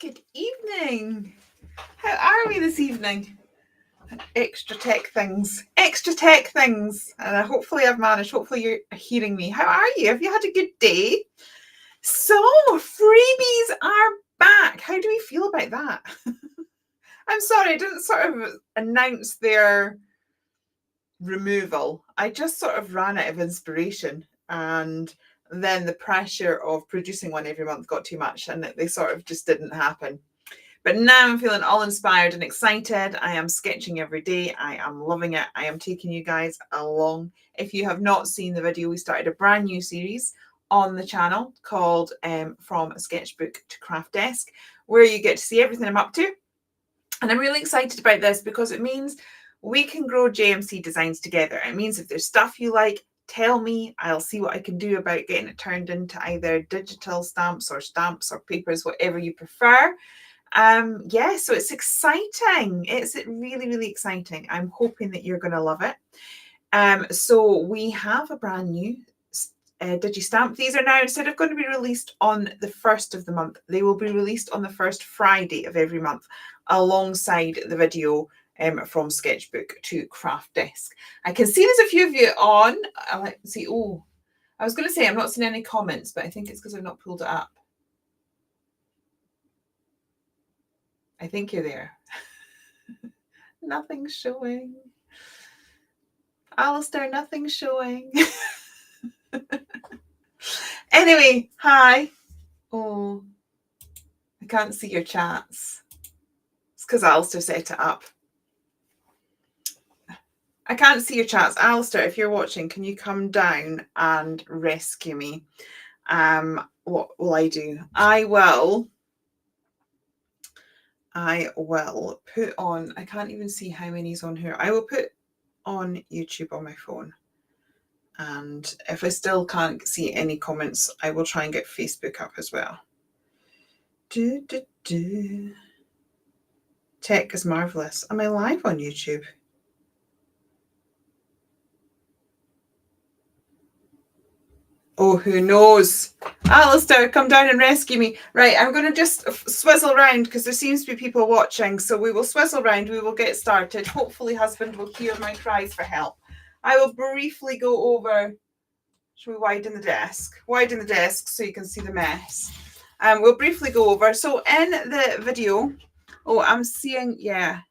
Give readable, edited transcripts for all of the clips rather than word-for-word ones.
Good evening. How are we this evening? Extra tech things. And hopefully I've managed. Hopefully you're hearing me. How are you? Have you had a good day? So, freebies are back. How do we feel about that? I'm sorry, I didn't sort of announce their removal. I just sort of ran out of inspiration, and then the pressure of producing one every month got too much, and they sort of just didn't happen. But now I'm feeling all inspired and excited. I am sketching every day. I am loving it. I am taking you guys along. If you have not seen the video, we started a brand new series on the channel called From Sketchbook to Craft Desk, where you get to see everything I'm up to. And I'm really excited about this because it means we can grow JMC designs together. It means if there's stuff you like, tell me. I'll see what I can do about getting it turned into either digital stamps or papers, whatever you prefer. Yeah, so it's exciting. It's really, really exciting. I'm hoping that you're going to love it. So we have a brand new Digi stamp. These are now, instead of going to be released on the 1st of the month, they will be released on the first Friday of every month alongside the video from Sketchbook to Craft Desk. I can see there's a few of you on. Let's see. Oh, I was going to say I'm not seeing any comments, but I think it's because I've not pulled it up. I think you're there. Nothing's showing. Alistair, nothing's showing. Anyway, hi. Oh, I can't see your chats. It's because Alistair set it up. I can't see your chats. Alistair, if you're watching, can you come down and rescue me? What will I do? I will put on, I can't even see how many's on here. I will put on YouTube on my phone. And if I still can't see any comments, I will try and get Facebook up as well. Tech is marvelous. Am I live on YouTube? Oh, who knows? Alistair, come down and rescue me. Right, I'm going to just swizzle around because there seems to be people watching. So we will swizzle around. We will get started. Hopefully husband will hear my cries for help. I will briefly go over. Should we widen the desk? Widen the desk so you can see the mess. We'll briefly go over. So in the video, I'm seeing, yeah.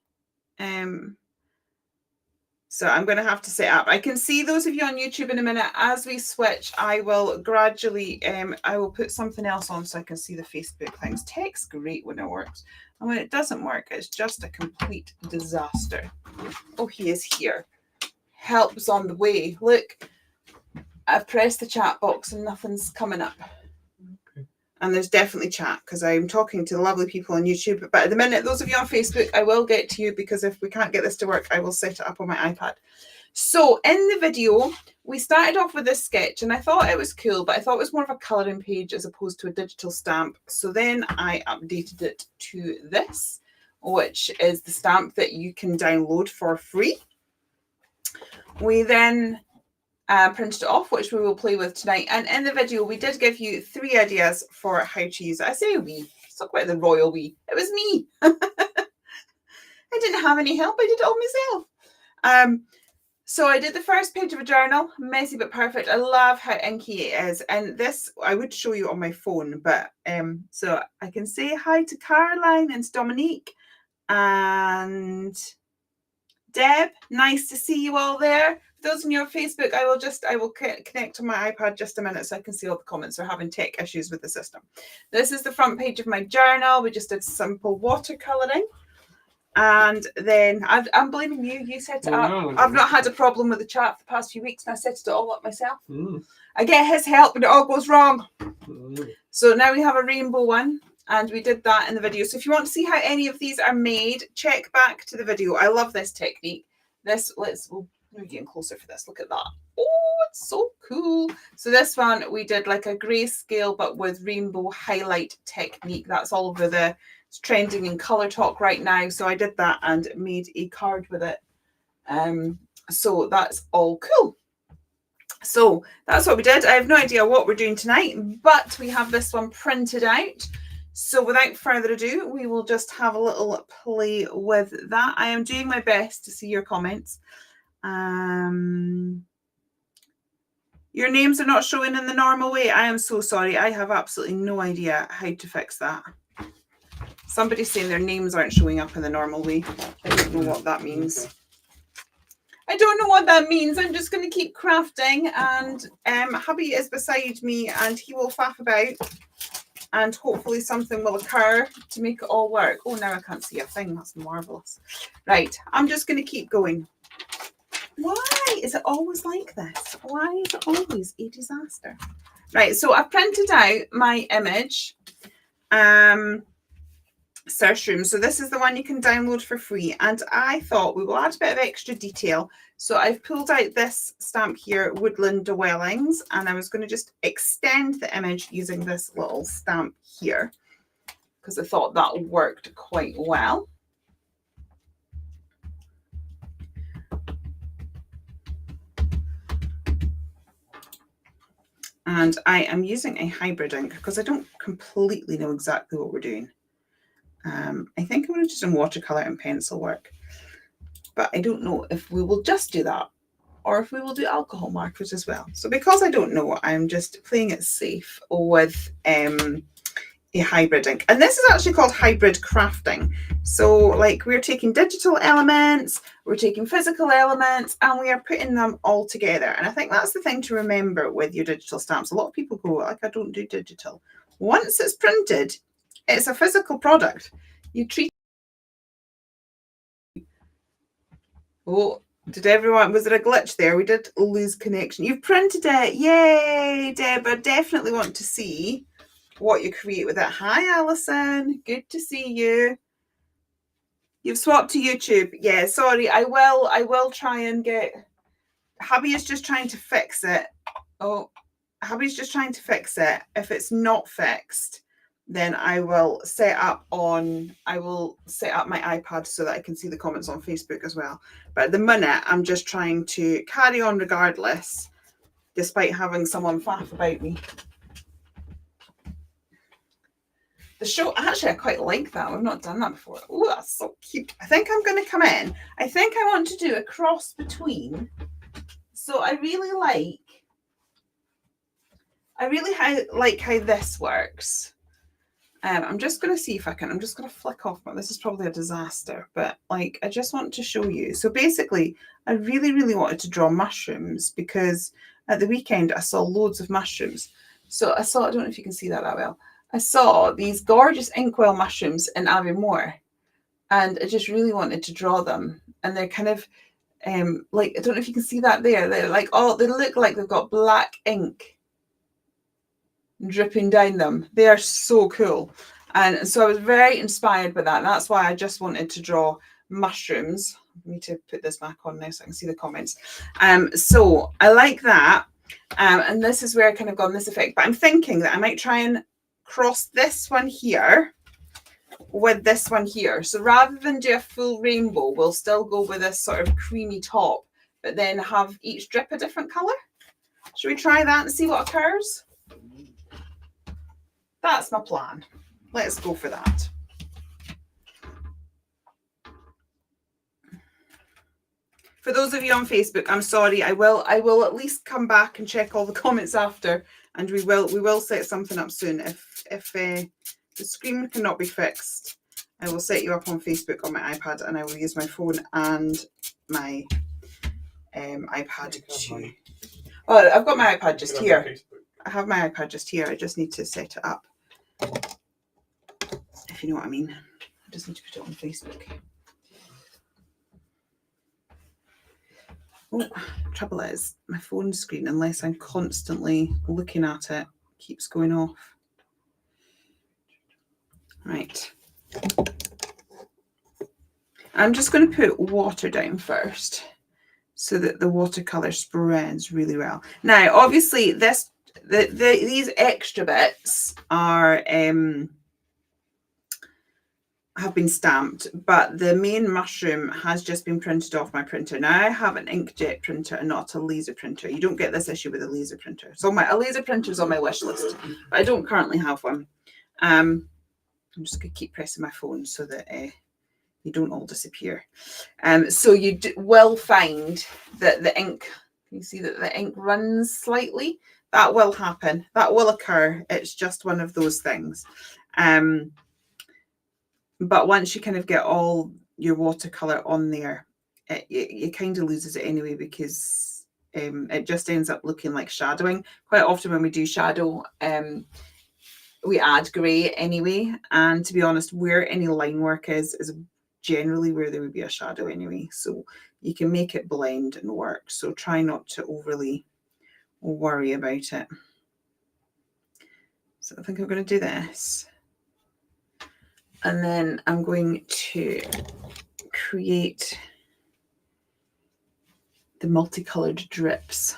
So I'm going to have to set up. I can see those of you on YouTube in a minute. As we switch, I will gradually, I will put something else on so I can see the Facebook things. Tech's great when it works. And when it doesn't work, it's just a complete disaster. Oh, he is here. Help's on the way. Look, I've pressed the chat box and nothing's coming up. Okay. And there's definitely chat because I'm talking to the lovely people on YouTube. But at the minute, those of you on Facebook, I will get to you because if we can't get this to work, I will set it up on my iPad. So in the video, we started off with this sketch and I thought it was cool, but I thought it was more of a colouring page as opposed to a digital stamp. So then I updated it to this, which is the stamp that you can download for free. We then printed it off, which we will play with tonight. And in the video, we did give you 3 ideas for how to use it. I say we. Let's talk about the royal we. It was me. I didn't have any help. I did it all myself. So I did the first page of a journal. Messy but perfect. I love how inky it is. And this, I would show you on my phone. But so I can say hi to Caroline and to Dominique and Deb. Nice to see you all there. Those on your Facebook, I will connect to my iPad just a minute so I can see all the comments. We're having tech issues with the system. This is the front page of my journal. We just did simple watercolouring. And then I'm blaming you. You set it up. I've not had a problem with the chat for the past few weeks and I set it all up myself. I get his help and it all goes wrong. So now we have a rainbow one. And we did that in the video. So if you want to see how any of these are made, check back to the video. I love this technique. We're getting closer for this. Look at that. Oh, it's so cool. So this one, we did like a grayscale, but with rainbow highlight technique. That's all over it's trending in Colour Talk right now. So I did that and made a card with it. So that's all cool. So that's what we did. I have no idea what we're doing tonight, but we have this one printed out. So without further ado, we will just have a little play with that. I am doing my best to see your comments. Your names are not showing in the normal way. I am so sorry. I have absolutely no idea how to fix that. Somebody's saying their names aren't showing up in the normal way. I don't know what that means. I don't know what that means. I'm just going to keep crafting, and hubby is beside me and he will faff about, and hopefully something will occur to make it all work. Oh, now I can't see a thing. That's marvelous. Right, I'm just going to keep going. Why is it always like this? Why is it always a disaster? Right, so I've printed out my image. Search room. So this is the one you can download for free, and I thought we will add a bit of extra detail. So I've pulled out this stamp here, Woodland Dwellings, and I was going to just extend the image using this little stamp here because I thought that worked quite well. And I am using a hybrid ink because I don't completely know exactly what we're doing. I think I'm going to do some watercolor and pencil work, but I don't know if we will just do that or if we will do alcohol markers as well. So because I don't know, I'm just playing it safe with a hybrid ink. And this is actually called hybrid crafting. So like we're taking digital elements, we're taking physical elements, and we are putting them all together. And I think that's the thing to remember with your digital stamps. A lot of people go, like, I don't do digital. Once it's printed, it's a physical product. You treat. Oh, did everyone, was there a glitch there? We did lose connection. You've printed it. Yay, Deb. I definitely want to see what you create with it. Hi, Alison. Good to see you. You've swapped to YouTube. Yeah, sorry. I will try and get. Hubby is just trying to fix it. Oh, hubby's just trying to fix it. If it's not fixed, then I will set up my iPad so that I can see the comments on Facebook as well. But at the minute, I'm just trying to carry on regardless, despite having someone faff about me. The show, actually, I quite like that. We've not done that before. Oh, that's so cute. I think I'm going to come in. I think I want to do a cross between. So I really like how this works. I'm just going to see if I can. I'm just going to flick off. This is probably a disaster, but like I just want to show you. So basically, I really wanted to draw mushrooms because at the weekend I saw loads of mushrooms. So I don't know if you can see that well. I saw these gorgeous inkwell mushrooms in Aviemore, and I just really wanted to draw them. And they're kind of like, I don't know if you can see that there. They're like, they look like they've got black ink dripping down them. They are so cool. And so I was very inspired by that. And that's why I just wanted to draw mushrooms. I need to put this back on now so I can see the comments. So I like that. And this is where I kind of got this effect. But I'm thinking that I might try and cross this one here with this one here. So rather than do a full rainbow, we'll still go with this sort of creamy top, but then have each drip a different color. Should we try that and see what occurs? That's my plan. Let's go for that. For those of you on Facebook, I'm sorry. I will at least come back and check all the comments after, and we will set something up soon. If the screen cannot be fixed, I will set you up on Facebook on my iPad, and I will use my phone and my iPad too. Oh, I've got my iPad just here. I have my iPad just here. I just need to set it up. If you know what I mean. I just need to put it on Facebook. Oh, trouble is, my phone screen, unless I'm constantly looking at it, keeps going off. Right. I'm just going to put water down first so that the watercolor spreads really well. Now, obviously, these extra bits are have been stamped, but the main mushroom has just been printed off my printer. Now I have an inkjet printer and not a laser printer. You don't get this issue with a laser printer. So a laser printer is on my wish list, but I don't currently have one. I'm just going to keep pressing my phone so that they don't all disappear. So you will find that the ink, you see that the ink runs slightly. That will happen. That will occur. It's just one of those things. But once you kind of get all your watercolor on there, it kind of loses it anyway, because it just ends up looking like shadowing. Quite often when we do shadow, we add grey anyway. And to be honest, where any line work is generally where there would be a shadow anyway. So you can make it blend and work. So try not to overly worry about it. So I think I'm going to do this. And then I'm going to create the multicolored drips.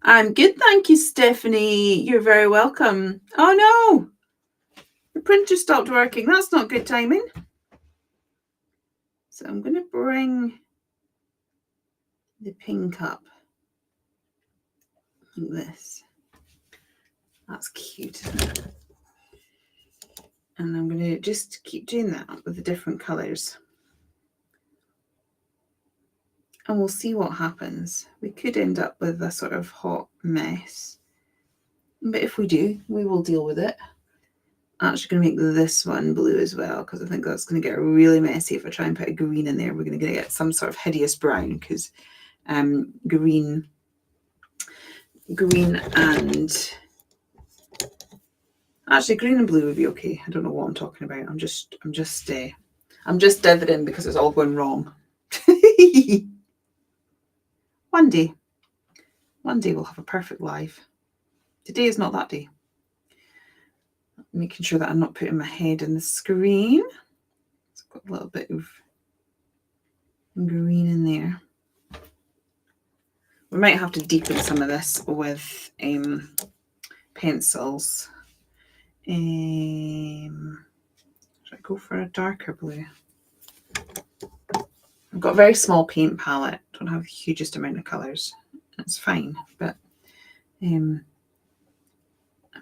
I'm good, thank you, Stephanie. You're very welcome. Oh no, the printer stopped working. That's not good timing. So I'm going to bring the pink up like this. That's cute. And I'm going to just keep doing that with the different colours. And we'll see what happens. We could end up with a sort of hot mess. But if we do, we will deal with it. I'm actually going to make this one blue as well, because I think that's going to get really messy if I try and put a green in there. We're going to get some sort of hideous brown, because green and actually green and blue would be okay. I don't know what I'm talking about. I'm just dithering because it's all going wrong. One day we'll have a perfect life. Today is not that day. Making sure that I'm not putting my head in the screen. It's got a little bit of green in there. We might have to deepen some of this with pencils. Should I go for a darker blue? I've got a very small paint palette. Don't have the hugest amount of colours. That's fine, but I'm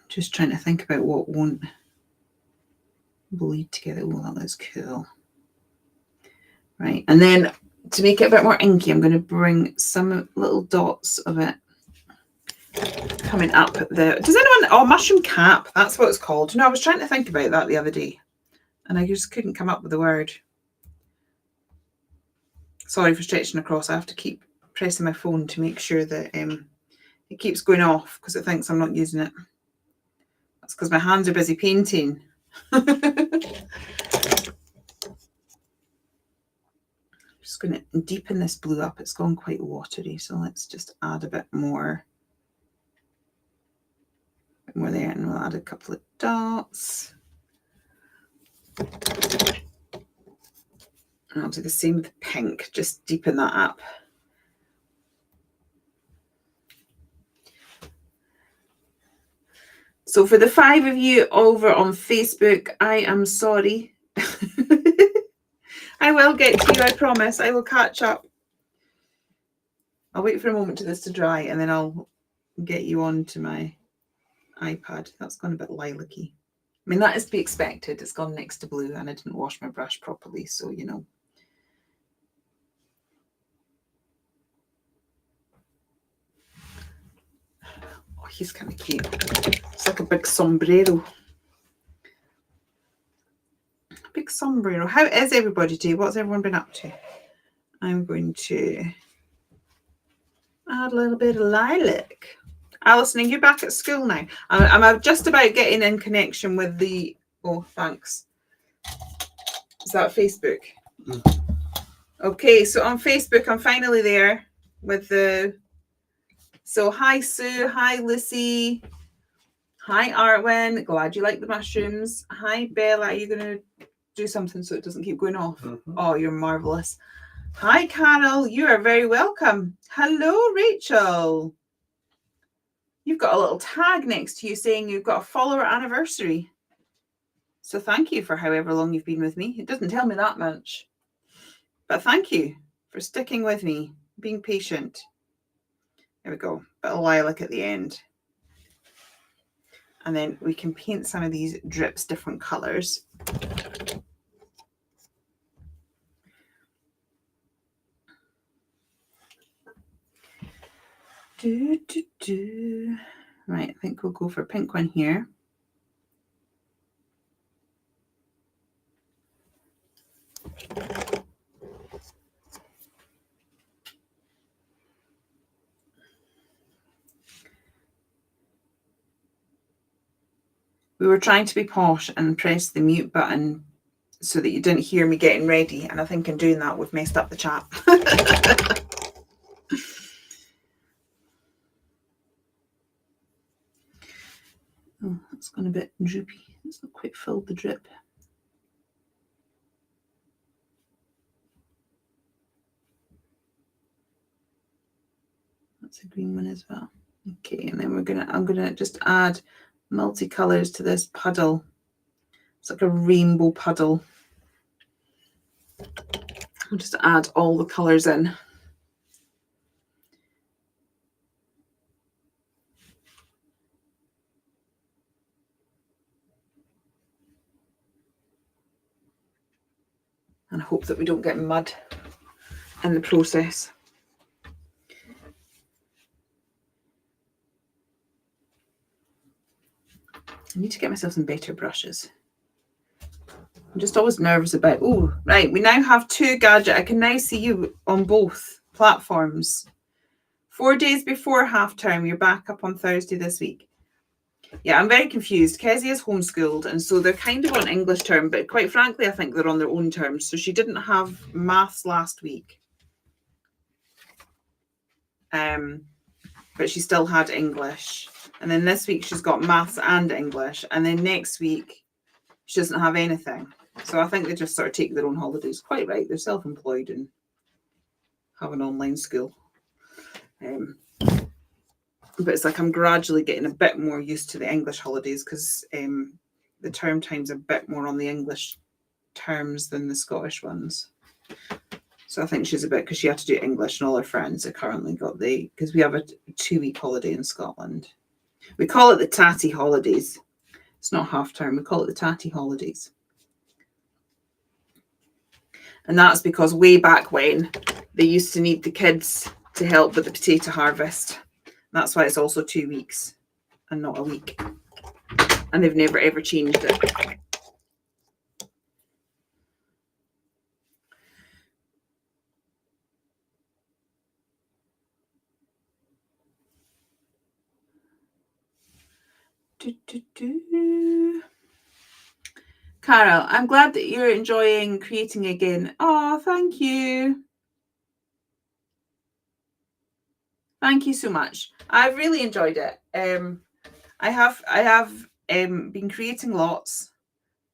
just trying to think about what won't bleed together. Oh, that looks cool. Right, and then to make it a bit more inky, I'm going to bring some little dots of it coming up the. Does anyone? Oh, mushroom cap. That's what it's called. You know, I was trying to think about that the other day, and I just couldn't come up with the word. Sorry for stretching across. I have to keep pressing my phone to make sure that it keeps going off because it thinks I'm not using it. That's because my hands are busy painting. Just going to deepen this blue up. It's gone quite watery, so let's just add a bit more there, and we'll add a couple of dots. And I'll do the same with the pink, just deepen that up. So for the 5 of you over on Facebook, I am sorry. I will get to you, I promise. I will catch up. I'll wait for a moment for this to dry, and then I'll get you onto my iPad. That's gone a bit lilac-y. I mean, that is to be expected. It's gone next to blue, and I didn't wash my brush properly, so you know. Oh, he's kind of cute. It's like a big sombrero. Big sombrero. How is everybody today? What's everyone been up to? I'm going to add a little bit of lilac. Alison, you're back at school now. I'm just about getting in connection with the. Oh, thanks. Is that Facebook? Mm. Okay, so on Facebook, I'm finally there with the. So hi Sue, hi Lucy, hi Arwin. Glad you like the mushrooms. Hi Bella. Are you going to do something so it doesn't keep going off? Mm-hmm. Oh, you're marvelous. Hi Carol, you are very welcome. Hello Rachel. You've got a little tag next to you saying you've got a follower anniversary. So thank you for however long you've been with me. It doesn't tell me that much. But thank you for sticking with me, being patient. There we go. Bit of lilac at the end. And then we can paint some of these drips different colours. Right, I think we'll go for a pink one here. We were trying to be posh and press the mute button so that you didn't hear me getting ready. And I think in doing that, we've messed up the chat. Oh, that's gone a bit droopy. It's not quite filled the drip. That's a green one as well. Okay, and then I'm gonna just add multicolours to this puddle. It's like a rainbow puddle. I'll just add all the colours in. And I hope that we don't get mud in the process. I need to get myself some better brushes. I'm just always nervous about, oh, right, we now have 2 gadget. I can now see you on both platforms. 4 days before half term, you're back up on Thursday this week. Yeah, I'm very confused. Kezia is homeschooled, and so they're kind of on English term, but quite frankly, I think they're on their own terms. So she didn't have maths last week. But she still had English. And then this week she's got maths and English. And then next week she doesn't have anything. So I think they just sort of take their own holidays. Quite right. They're self-employed and have an online school. But it's like I'm gradually getting a bit more used to the English holidays because the term time's a bit more on the English terms than the Scottish ones. So I think she's a bit, because she had to do English, and all her friends are currently got because we have a 2-week holiday in Scotland. We call it the tatty holidays. It's not half term. We call it the tatty holidays. And that's because way back when they used to need the kids to help with the potato harvest. That's why it's also 2 weeks and not a week. And they've never ever changed it. Carol, I'm glad that you're enjoying creating again. Oh, thank you. Thank you so much. I've really enjoyed it. I have been creating lots,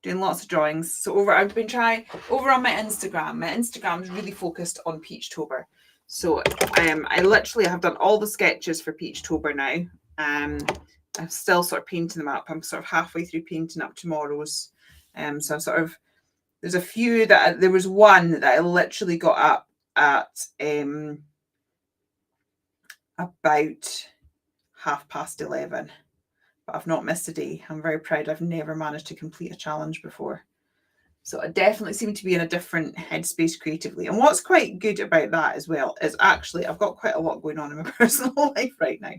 doing lots of drawings. So I've been trying over on my Instagram. My Instagram is really focused on Peachtober. So I literally have done all the sketches for Peachtober now. I'm still sort of painting them up. I'm sort of halfway through painting up tomorrow's. So I'm sort of, there's a few that there was one that I literally got up at about 11:30, but I've not missed a day. I'm very proud. I've never managed to complete a challenge before. So I definitely seem to be in a different headspace creatively. And what's quite good about that as well is actually I've got quite a lot going on in my personal life right now.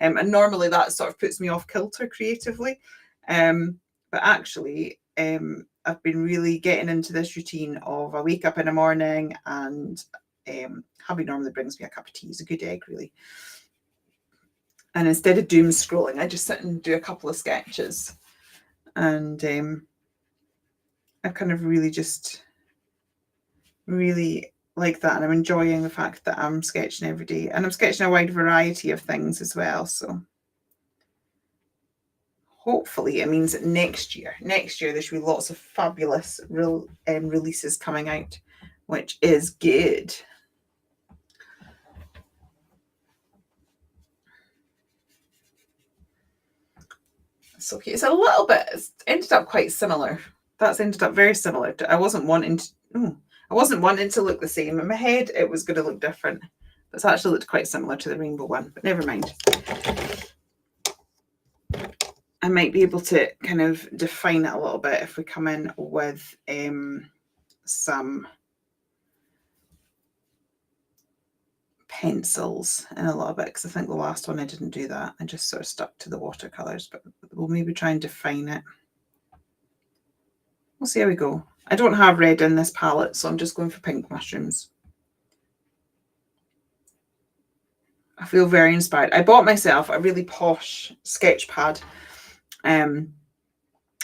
And normally that sort of puts me off kilter creatively. But actually, I've been really getting into this routine of I wake up in the morning and hubby normally brings me a cup of tea. It's a good egg, really. And instead of doom scrolling, I just sit and do a couple of sketches. And I kind of really like that. And I'm enjoying the fact that I'm sketching every day. And I'm sketching a wide variety of things as well. So hopefully it means that next year there should be lots of fabulous releases coming out, which is good. So okay, it's a little bit, it's ended up quite similar. That's ended up very similar. I wasn't wanting to look the same. In my head, it was going to look different. But it's actually looked quite similar to the rainbow one, but never mind. I might be able to kind of define it a little bit if we come in with some pencils in a little bit, because I think the last one I didn't do that. I just sort of stuck to the watercolors, but we'll maybe try and define it. We'll see how we go. I don't have red in this palette, so I'm just going for pink mushrooms. I feel very inspired. I bought myself a really posh sketch pad,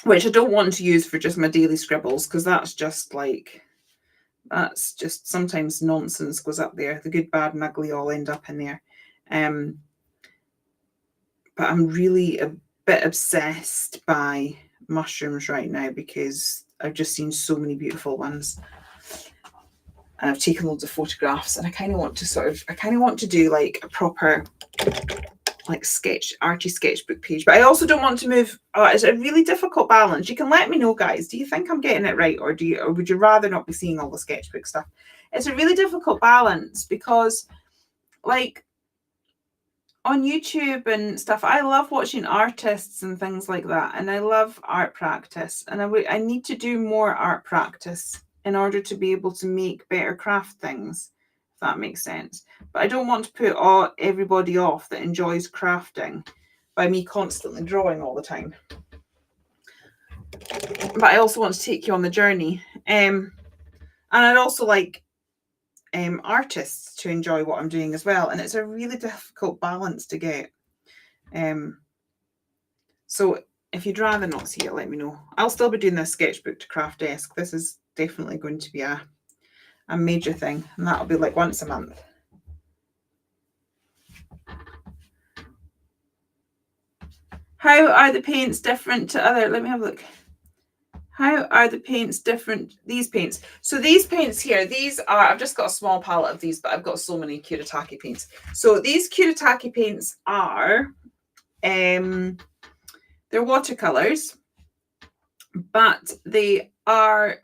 which I don't want to use for just my daily scribbles, because that's just sometimes nonsense goes up there. The good, bad, and ugly all end up in there. But I'm really a bit obsessed by mushrooms right now, because I've just seen so many beautiful ones. And I've taken loads of photographs, and I kind of want to do like a proper like arty sketchbook page. But I also don't want to move. It's a really difficult balance. You can let me know, guys. Do you think I'm getting it right, or would you rather not be seeing all the sketchbook stuff? It's a really difficult balance, because like on YouTube and stuff, I love watching artists and things like that, and I love art practice, and I need to do more art practice in order to be able to make better craft things, if that makes sense. But I don't want to put everybody off that enjoys crafting by me constantly drawing all the time. But I also want to take you on the journey. And I'd also like artists to enjoy what I'm doing as well. And it's a really difficult balance to get. So if you'd rather not see it, let me know. I'll still be doing this sketchbook to craft desk. This is definitely going to be a major thing, and that'll be like once a month. How are the paints different to other? Let me have a look. How are the paints different? These paints. So these paints here, these are, I've just got a small palette of these, but I've got so many Kuretake paints. So these Kuretake paints are, they're watercolors, but they are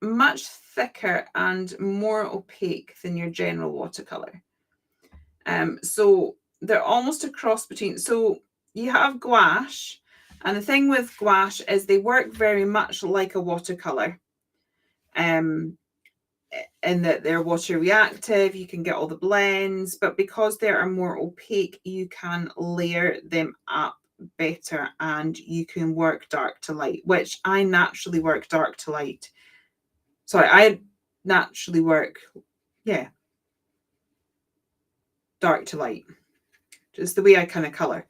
much thicker and more opaque than your general watercolor. So they're almost a cross between, so you have gouache, and the thing with gouache is they work very much like a watercolor, in that they're water reactive. You can get all the blends, but because they are more opaque, you can layer them up better, and you can work dark to light, which I naturally work dark to light. Sorry, I naturally work, dark to light. Just the way I kind of color,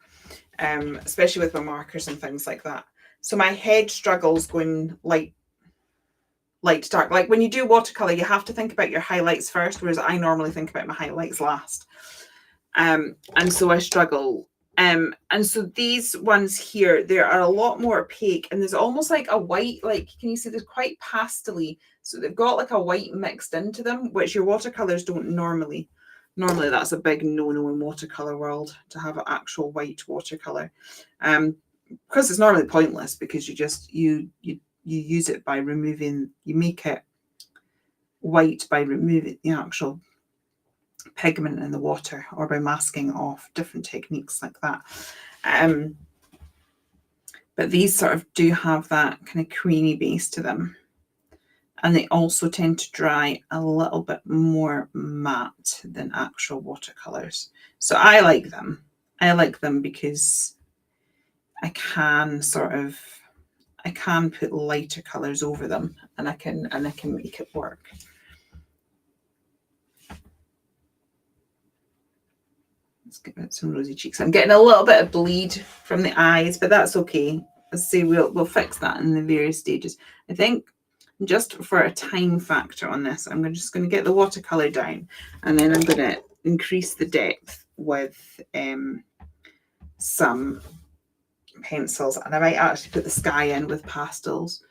especially with my markers and things like that. So my head struggles going light to dark. Like when you do watercolor, you have to think about your highlights first, whereas I normally think about my highlights last. And so I struggle. And so these ones here, they are a lot more opaque, and there's almost like a white, like, can you see they're quite pastel-y? So they've got like a white mixed into them, which your watercolors don't normally. Normally that's a big no-no in watercolor world, to have an actual white watercolor. Because it's normally pointless, because you use it by removing, you make it white by removing the actual pigment in the water, or by masking off, different techniques like that. But these sort of do have that kind of creamy base to them, and they also tend to dry a little bit more matte than actual watercolors. So I like them. I like them because I can put lighter colors over them, and I can make it work. Let's give it some rosy cheeks. I'm getting a little bit of bleed from the eyes, but that's okay. Let's see, we'll fix that in the various stages. I think just for a time factor on this, I'm just going to get the watercolor down, and then I'm going to increase the depth with some pencils, and I might actually put the sky in with pastels,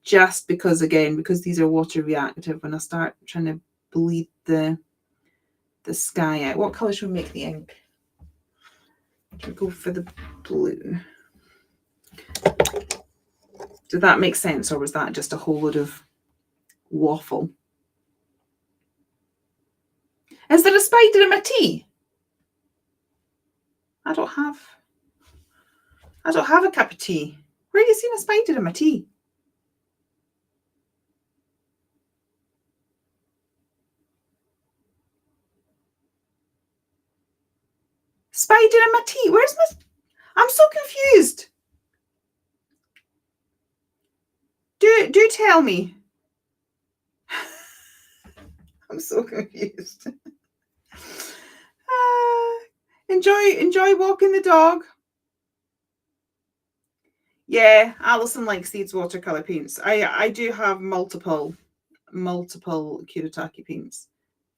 just because, again, because these are water reactive, when I start trying to bleed the sky out. What color should we make the ink? Should we go for the blue? Did that make sense, or was that just a whole load of waffle? Is there a spider in my tea? I don't I don't have a cup of tea. Where are you seeing a spider in my tea? Spider in my tea. Where's my... I'm so confused. Do tell me. I'm so confused. Enjoy walking the dog. Yeah, Alison likes these watercolor paints. I do have multiple Kuretake paints.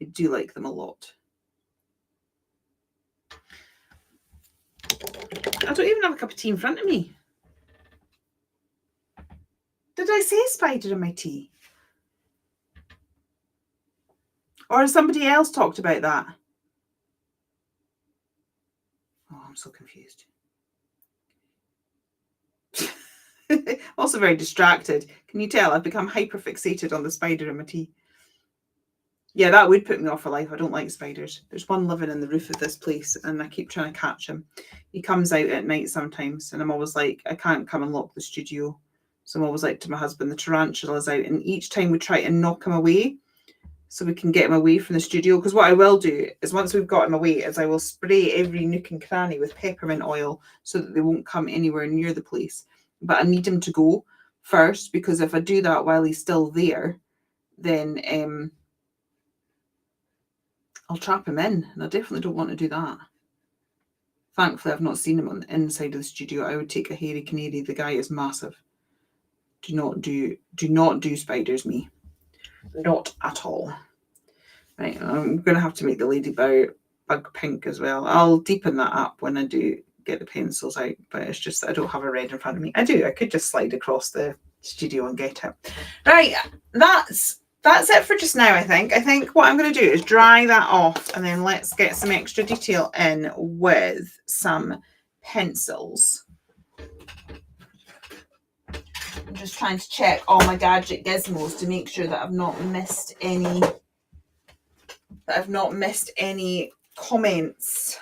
I do like them a lot. I don't even have a cup of tea in front of me. Did I say spider in my tea? Or has somebody else talked about that? Oh, I'm so confused. Also very distracted. Can you tell? I've become hyper-fixated on the spider in my tea. Yeah, that would put me off for life. I don't like spiders. There's one living in the roof of this place and I keep trying to catch him. He comes out at night sometimes and I'm always like, I can't come and lock the studio. So I'm always like to my husband, the tarantula's out. And each time we try to knock him away so we can get him away from the studio. Because what I will do is once we've got him away is I will spray every nook and cranny with peppermint oil so that they won't come anywhere near the place. But I need him to go first because if I do that while he's still there, then I'll trap him in, and I definitely don't want to do that. Thankfully, I've not seen him on the inside of the studio. I would take a hairy canary. The guy is massive. Do not do spiders, me. Not at all. Right, I'm going to have to make the ladybug pink as well. I'll deepen that up when I do get the pencils out, but it's just that I don't have a red in front of me. I could just slide across the studio and get it. Right, that's it for just now, I think. I think what I'm going to do is dry that off and then let's get some extra detail in with some pencils. I'm just trying to check all my gadget gizmos to make sure that I've not missed any comments.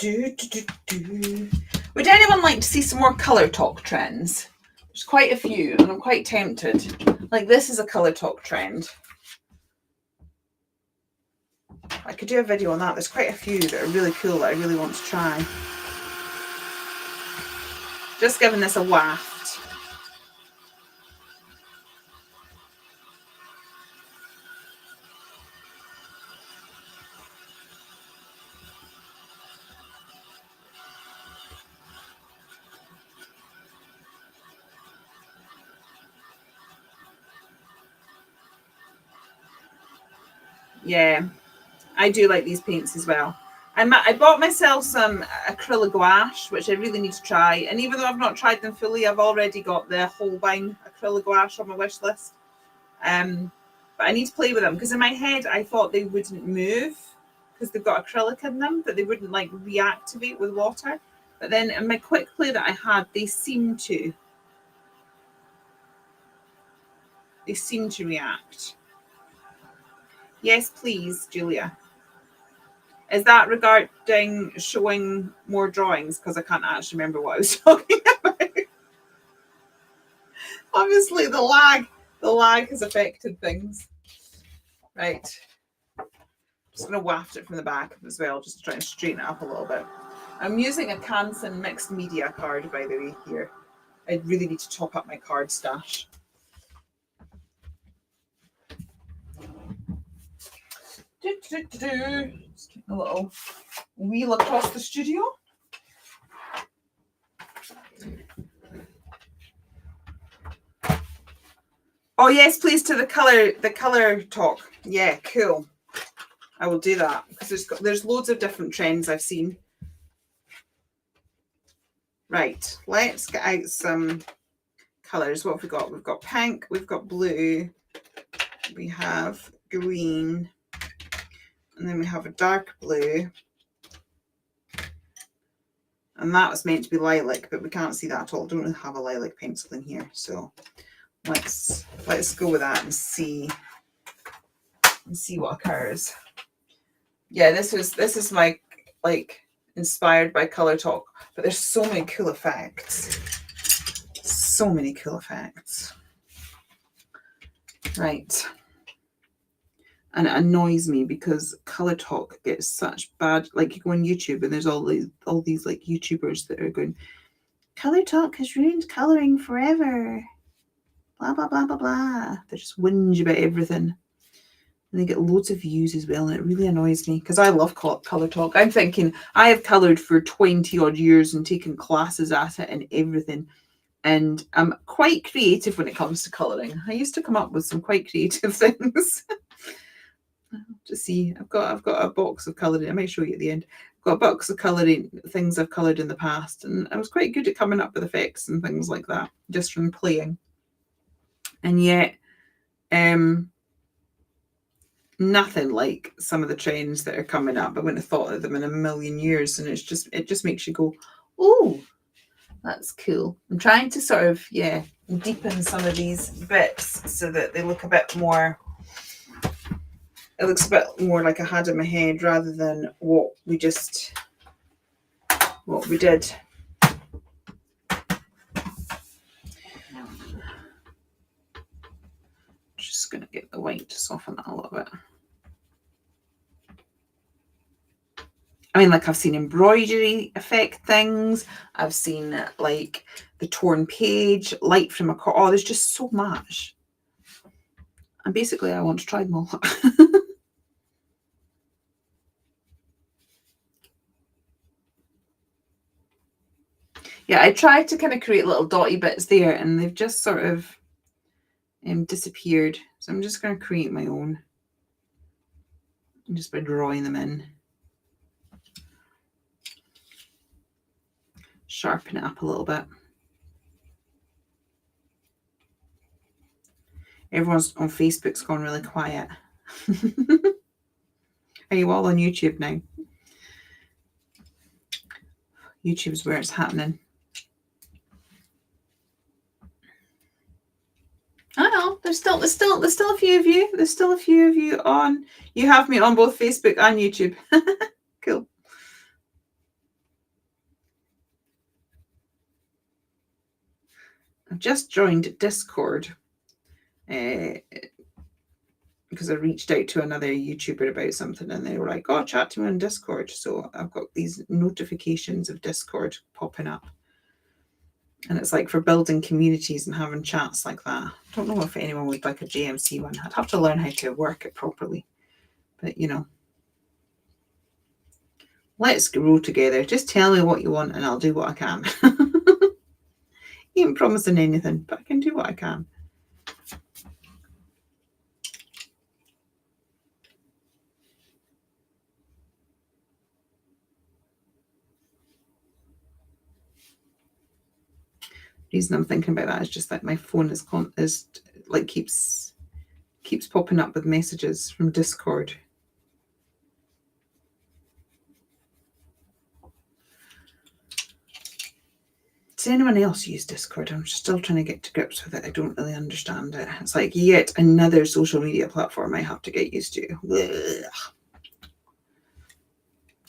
Would anyone like to see some more colour talk trends? There's quite a few and I'm quite tempted. Like this is a colour talk trend. I could do a video on that. There's quite a few that are really cool that I really want to try. Just giving this a waft. Yeah, I do like these paints as well. I bought myself some acrylic gouache, which I really need to try. And even though I've not tried them fully, I've already got the Holbein acrylic gouache on my wish list. But I need to play with them because in my head I thought they wouldn't move because they've got acrylic in them, that they wouldn't like reactivate with water. But then in my quick play that I had, they seem to react. Yes, please, Julia. Is that regarding showing more drawings? Because I can't actually remember what I was talking about. Obviously, the lag has affected things. Right. Just going to waft it from the back as well, just to try and straighten it up a little bit. I'm using a Canson mixed media card, by the way, here. I really need to top up my card stash. Just taking a little wheel across the studio. Oh yes, please, to the color talk. Yeah, cool. I will do that because there's loads of different trends I've seen. Right, let's get out some colors. What have we got? We've got pink, we've got blue, we have green, and then we have a dark blue. And that was meant to be lilac, but we can't see that at all. Don't have a lilac pencil in here, so let's go with that and see what occurs. Yeah, this is my like inspired by Color Talk, but there's so many cool effects. So many cool effects. Right. And it annoys me because Color Talk gets such bad, like you go on YouTube and there's all these like YouTubers that are going, Color Talk has ruined colouring forever. Blah, blah, blah, blah, blah. They just whinge about everything. And they get loads of views as well. And it really annoys me because I love Color Talk. I'm thinking I have coloured for 20 odd years and taken classes at it and everything. And I'm quite creative when it comes to colouring. I used to come up with some quite creative things. To see, I've got a box of colouring. I might show you at the end. I've got a box of colouring things I've coloured in the past, and I was quite good at coming up with effects and things like that just from playing. And yet, nothing like some of the trends that are coming up. I wouldn't have thought of them in a million years, and it just makes you go, oh, that's cool. I'm trying to sort of deepen some of these bits so that they look a bit more. It looks a bit more like I had in my head rather than what we did. Just going to get the white to soften that a little bit. I mean, like I've seen embroidery effect things. I've seen like the torn page, light from a car. Oh, there's just so much. And basically I want to try them all. Yeah, I tried to kind of create little dotty bits there and they've just sort of disappeared. So I'm just going to create my own. Just by drawing them in. Sharpen it up a little bit. Everyone's on Facebook's gone really quiet. Are you all on YouTube now? YouTube's where it's happening. I know there's still a few of you. There's still a few of you on. You have me on both Facebook and YouTube. Cool. I've just joined Discord because I reached out to another YouTuber about something and they were like, oh, chat to me on Discord. So I've got these notifications of Discord popping up. And it's like for building communities and having chats like that. I don't know if anyone would like a JMC one. I'd have to learn how to work it properly. But, you know, let's grow together. Just tell me what you want and I'll do what I can. You ain't promising anything, but I can do what I can. The reason I'm thinking about that is just that my phone is like keeps popping up with messages from Discord. Does anyone else use Discord? I'm still trying to get to grips with it. I don't really understand it. It's like yet another social media platform I have to get used to. Ugh.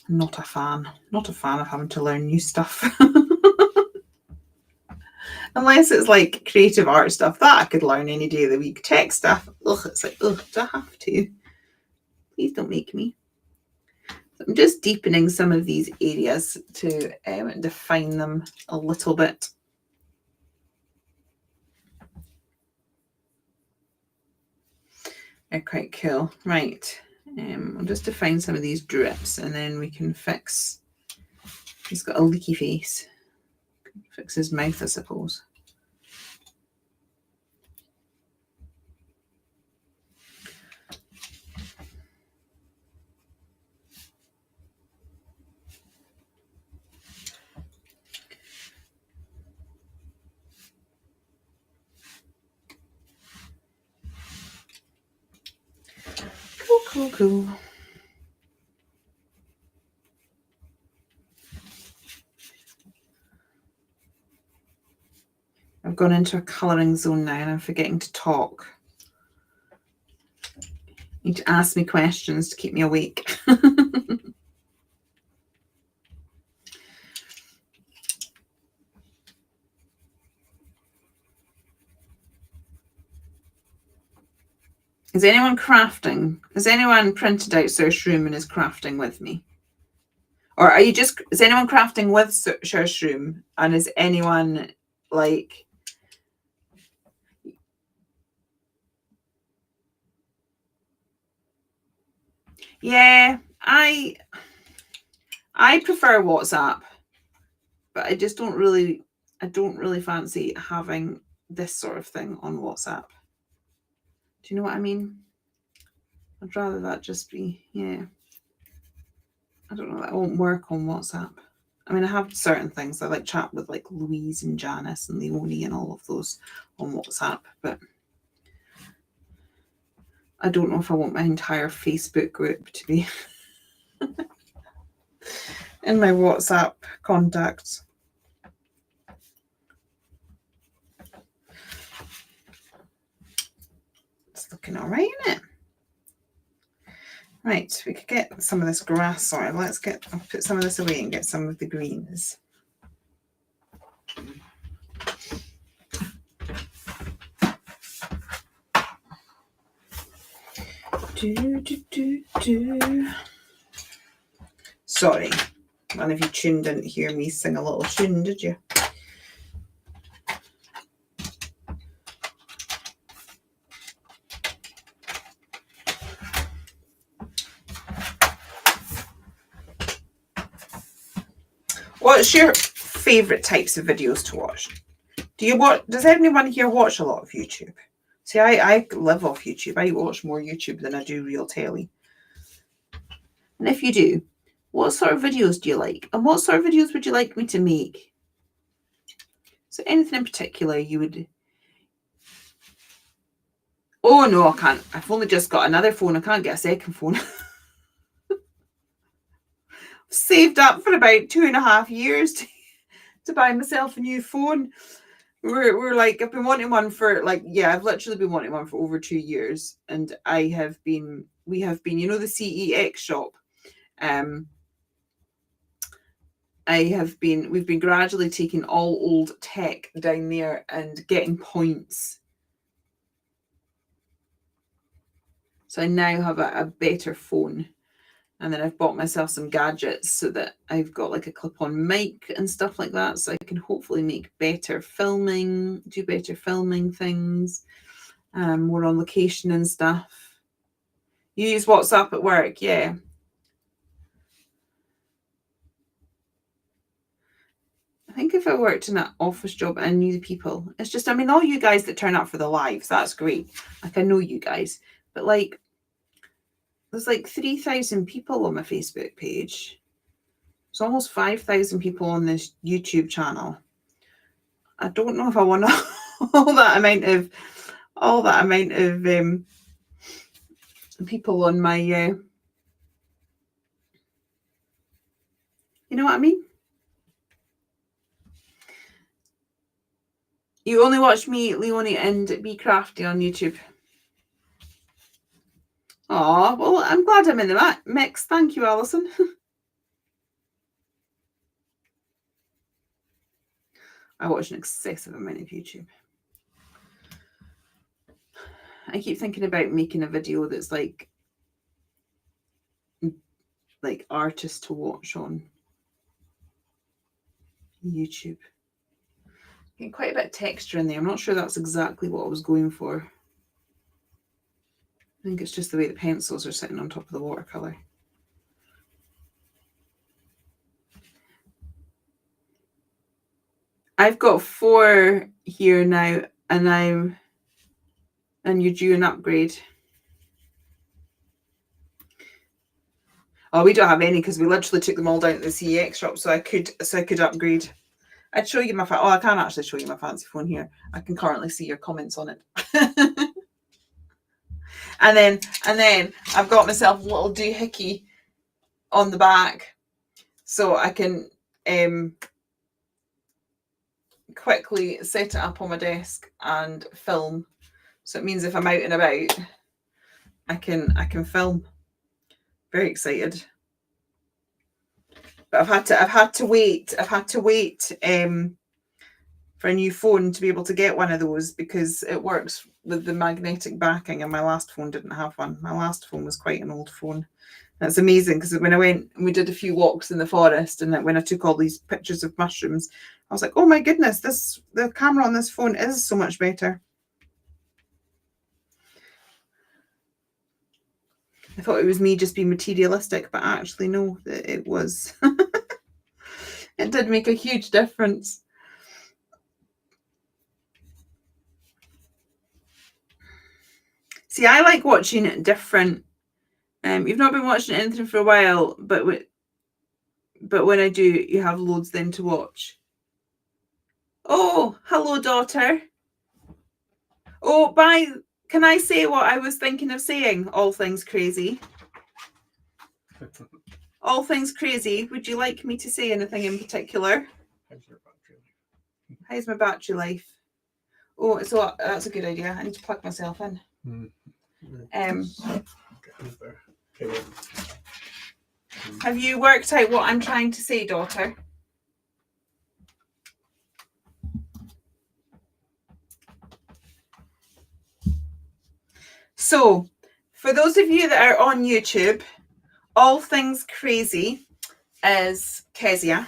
Not a fan. Not a fan of having to learn new stuff. Unless it's like creative art stuff that I could learn any day of the week. Tech stuff, ugh, it's like, ugh, do I have to? Please don't make me. So I'm just deepening some of these areas to define them a little bit. They're quite cool. Right. I'll just define some of these drips and then we can fix. He's got a leaky face. Fix his mouth, I suppose. Cool. I've gone into a colouring zone now and I'm forgetting to talk. You need to ask me questions to keep me awake. Is anyone crafting? Has anyone printed out Search Room and is crafting with me? Or are you just, is anyone crafting with Search Room? And is anyone like, yeah, I prefer WhatsApp, but I just don't really fancy having this sort of thing on WhatsApp. Do you know what I mean? I'd rather that just be, yeah. I don't know, that won't work on WhatsApp. I mean, I have certain things. I like chat with like Louise and Janice and Leonie and all of those on WhatsApp, but I don't know if I want my entire Facebook group to be in my WhatsApp contacts. It's looking all right, isn't it? Right, we could get some of this grass soil. I'll put some of this away and get some of the greens. Sorry, none of you tuned in to hear me sing a little tune, did you? What's your favourite types of videos to watch? Does anyone here watch a lot of YouTube? See, I live off YouTube. I watch more YouTube than I do real telly. And if you do, what sort of videos do you like? And what sort of videos would you like me to make? So anything in particular you would... Oh, no, I can't. I've only just got another phone. I can't get a second phone. Saved up for about 2.5 years to buy myself a new phone. We're like, I've been wanting one for like, yeah, I've literally been wanting one for over 2 years. And we have been, you know, the CEX shop. We've been gradually taking all old tech down there and getting points. So I now have a better phone. And then I've bought myself some gadgets so that I've got like a clip-on mic and stuff like that. So I can hopefully make better filming, do better filming things, more on location and stuff. You use WhatsApp at work, yeah. I think if I worked in an office job and I knew the people, it's just, I mean, all you guys that turn up for the lives, that's great. Like, I know you guys, but like, there's like 3,000 people on my Facebook page. There's almost 5,000 people on this YouTube channel. I don't know if I want all that amount of people on my, you know what I mean? You only watch me, Leonie, and Be Crafty on YouTube. Oh, well, I'm glad I'm in the mix. Thank you, Alison. I watch an excessive amount of YouTube. I keep thinking about making a video that's like artists to watch on YouTube. Getting quite a bit of texture in there. I'm not sure that's exactly what I was going for. I think it's just the way the pencils are sitting on top of the watercolour. I've got 4 here now, and you're due an upgrade. Oh, we don't have any because we literally took them all down to the CEX shop, so I could upgrade. I'd show you my I can't actually show you my fancy phone here. I can currently see your comments on it. and then I've got myself a little doohickey on the back, so I can quickly set it up on my desk and film. So it means if I'm out and about, I can film. Very excited. But I've had to wait for a new phone to be able to get one of those because it works with the magnetic backing, and my last phone didn't have one. My last phone was quite an old phone. That's amazing, because when I went and we did a few walks in the forest, and when I took all these pictures of mushrooms, I was like, oh my goodness, the camera on this phone is so much better. I thought it was me just being materialistic, but actually no, it was. It did make a huge difference. See, I like watching different. You've not been watching anything for a while, but when I do, you have loads then to watch. Oh, hello, daughter. Oh, bye. Can I say what I was thinking of saying? All things crazy. All things crazy. Would you like me to say anything in particular? How's my battery life? Oh, so that's a good idea. I need to plug myself in. Have you worked out what I'm trying to say, daughter? So, for those of you that are on YouTube, All Things Crazy is Kezia,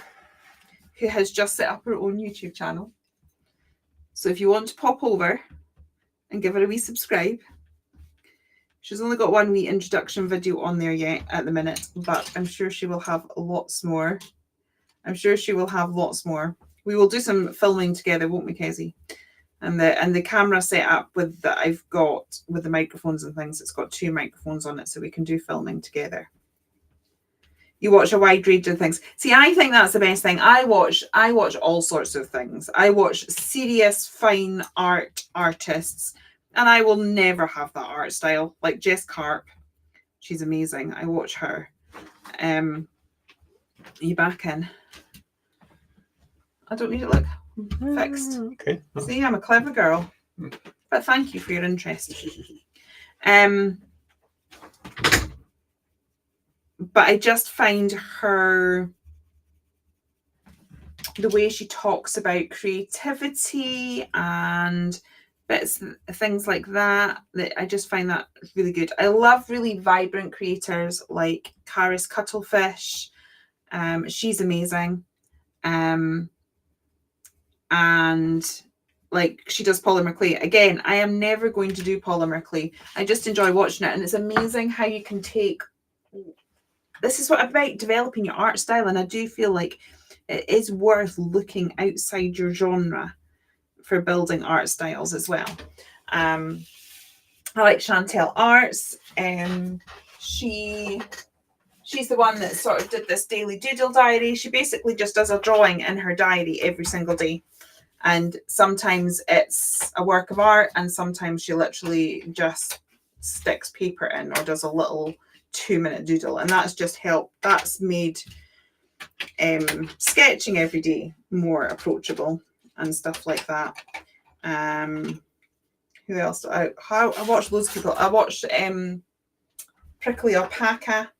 who has just set up her own YouTube channel. So if you want to pop over and give her a wee subscribe. She's only got one wee introduction video on there yet at the minute, but I'm sure she will have lots more. I'm sure she will have lots more. We will do some filming together, won't we, Kezzy? And the camera setup that I've got with the microphones and things, it's got 2 microphones on it, so we can do filming together. You watch a wide range of things. See, I think that's the best thing. I watch all sorts of things. I watch serious, fine artists, and I will never have that art style. Like Jess Carp, she's amazing. I watch her. Are you back in? I don't need it. Look, fixed. Okay. Oh. See, I'm a clever girl. But thank you for your interest. But I just find the way she talks about creativity and things like that I just find that really good. I love really vibrant creators like Caris Cuttlefish. She's amazing. And like she does polymer clay. Again, I am never going to do polymer clay. I just enjoy watching it, and it's amazing how you can take. This is what about developing your art style, and I do feel like it is worth looking outside your genre for building art styles as well. I like Chantel Arts. She's the one that sort of did this daily doodle diary. She basically just does a drawing in her diary every single day. And sometimes it's a work of art, and sometimes she literally just sticks paper in or does a little 2-minute doodle. And that's just helped. That's made sketching every day more approachable and stuff like that. Who else? I watched loads of people. I watched Prickly Alpaca.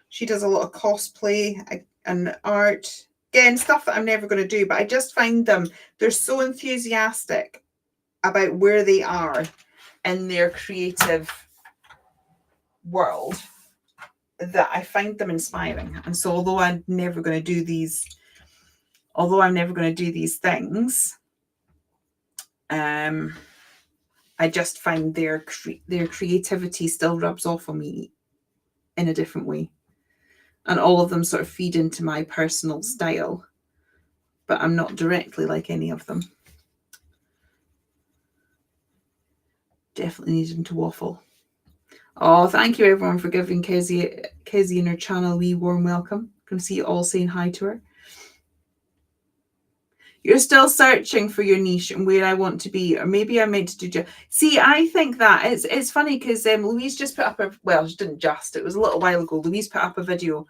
She does a lot of cosplay and art. Again, stuff that I'm never going to do, but I just find they're so enthusiastic about where they are in their creative world that I find them inspiring. And so although I'm never going to do these things, I just find their creativity still rubs off on me in a different way. And all of them sort of feed into my personal style, but I'm not directly like any of them. Definitely need them to waffle. Oh, thank you everyone for giving Kezzy and her channel a wee warm welcome. Can see you all saying hi to her. You're still searching for your niche and where I want to be, or maybe I meant to do. See, I think that it's funny because Louise just put up she didn't just. It was a little while ago. Louise put up a video,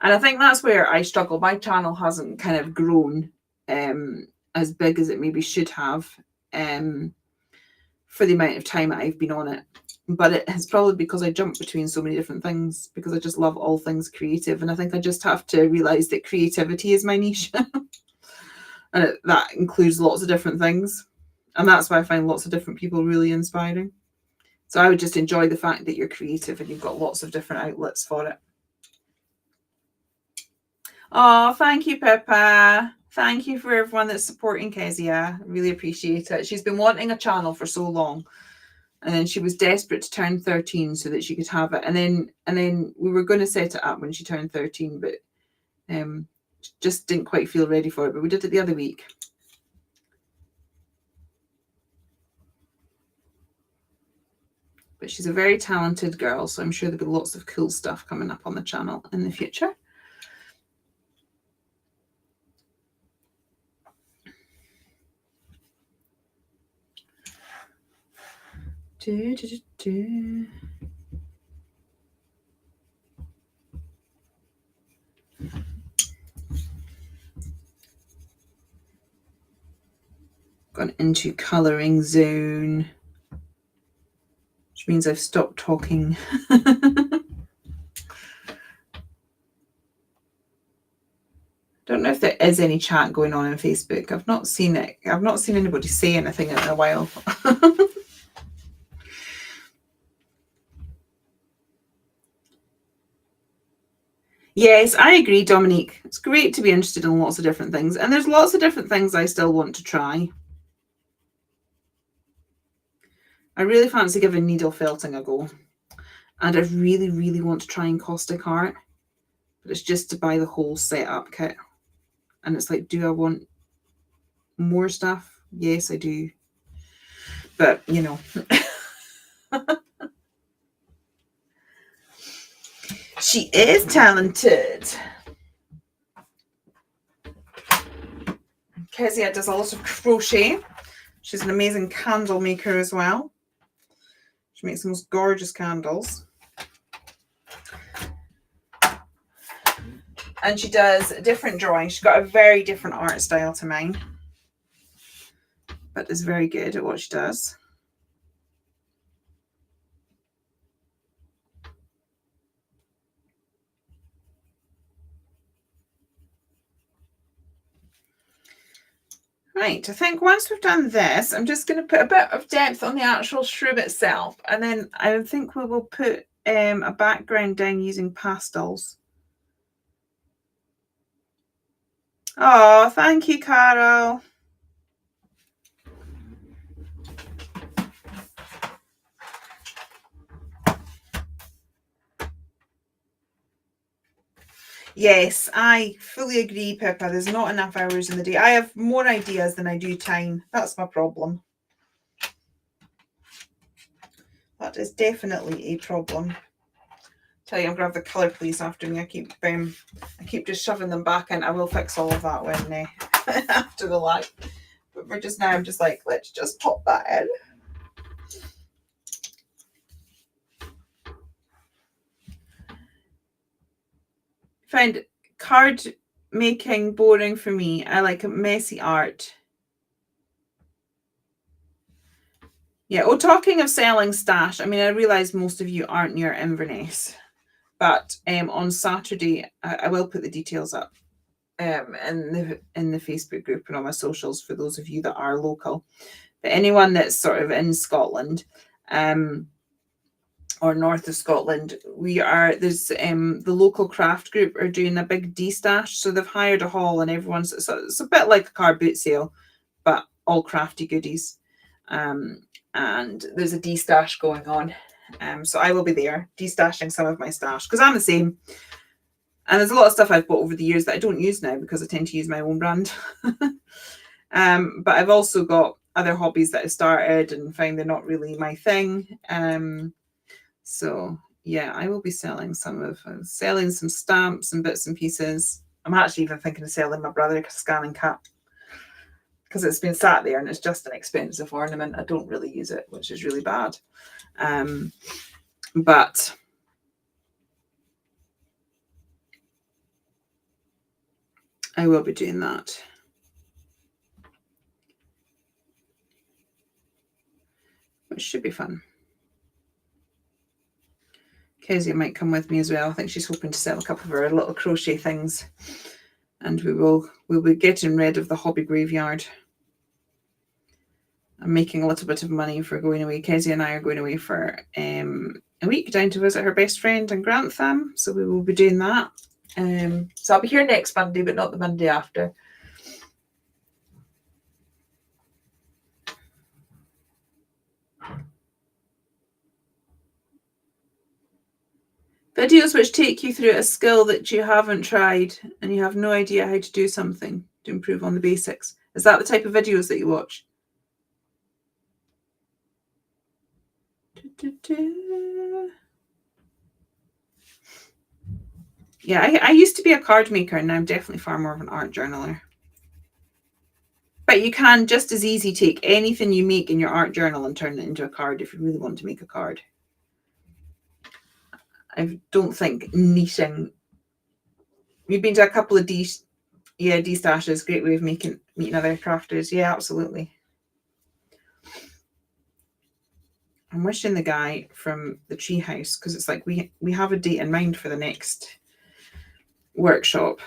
and I think that's where I struggle. My channel hasn't kind of grown as big as it maybe should have for the amount of time that I've been on it. But it has probably because I jump between so many different things because I just love all things creative, and I think I just have to realize that creativity is my niche. And that includes lots of different things. And that's why I find lots of different people really inspiring. So I would just enjoy the fact that you're creative and you've got lots of different outlets for it. Oh, thank you, Pippa. Thank you for everyone that's supporting Kezia. Really appreciate it. She's been wanting a channel for so long. And then she was desperate to turn 13 so that she could have it. And then we were going to set it up when she turned 13, but just didn't quite feel ready for it. But we did it the other week. But she's a very talented girl, so I'm sure there'll be lots of cool stuff coming up on the channel in the future. Gone into colouring zone, which means I've stopped talking. Don't know if there is any chat going on Facebook. I've not seen it. I've not seen anybody say anything in a while. Yes, I agree, Dominique. It's great to be interested in lots of different things. And there's lots of different things I still want to try. I really fancy giving needle felting a go. And I really, really want to try encaustic art. But it's just to buy the whole setup kit. And it's like, do I want more stuff? Yes, I do. But, you know. She is talented. Kezia does a lot of crochet. She's an amazing candle maker as well. She makes the most gorgeous candles. And she does different drawing. She's got a very different art style to mine, but is very good at what she does. Right, I think once we've done this, I'm just going to put a bit of depth on the actual shrub itself, and then I think we will put a background down using pastels. Oh, thank you, Carol. Yes, I fully agree, Pippa. There's not enough hours in the day. I have more ideas than I do time. That's my problem. That is definitely a problem. Tell you, I'm gonna have the colour police after me. I keep just shoving them back in. I will fix all of that when after the live. But for just now, I'm just like, let's just pop that in. Find card making boring for me. I like messy art. Yeah. Oh, talking of selling stash, I mean, I realise most of you aren't near Inverness, but on Saturday I will put the details up in the Facebook group and on my socials for those of you that are local. But anyone that's sort of in Scotland, or north of Scotland, there's the local craft group are doing a big de-stash. So they've hired a hall and everyone's, so it's a bit like a car boot sale, but all crafty goodies. And there's a de-stash going on. So I will be there de-stashing some of my stash because I'm the same. And there's a lot of stuff I've bought over the years that I don't use now because I tend to use my own brand. But I've also got other hobbies that I started and find they're not really my thing. So yeah, I will be selling some stamps and bits and pieces. I'm actually even thinking of selling my brother a scanning cap because it's been sat there and it's just an expensive ornament. I don't really use it, which is really bad. But I will be doing that. Which should be fun. Kezia might come with me as well. I think she's hoping to sell a couple of her little crochet things. And we'll be getting rid of the hobby graveyard. I'm making a little bit of money for going away. Kezia and I are going away for a week down to visit her best friend in Grantham, so we will be doing that. So I'll be here next Monday, but not the Monday after. Videos which take you through a skill that you haven't tried and you have no idea how to do something to improve on the basics. Is that the type of videos that you watch? Yeah, I used to be a card maker, and now I'm definitely far more of an art journaler. But you can just as easy take anything you make in your art journal and turn it into a card if you really want to make a card. I don't think niching. We've been to a couple of D-stashes, great way of meeting other crafters. Yeah, absolutely. I'm wishing the guy from the treehouse, because it's like we have a date in mind for the next workshop,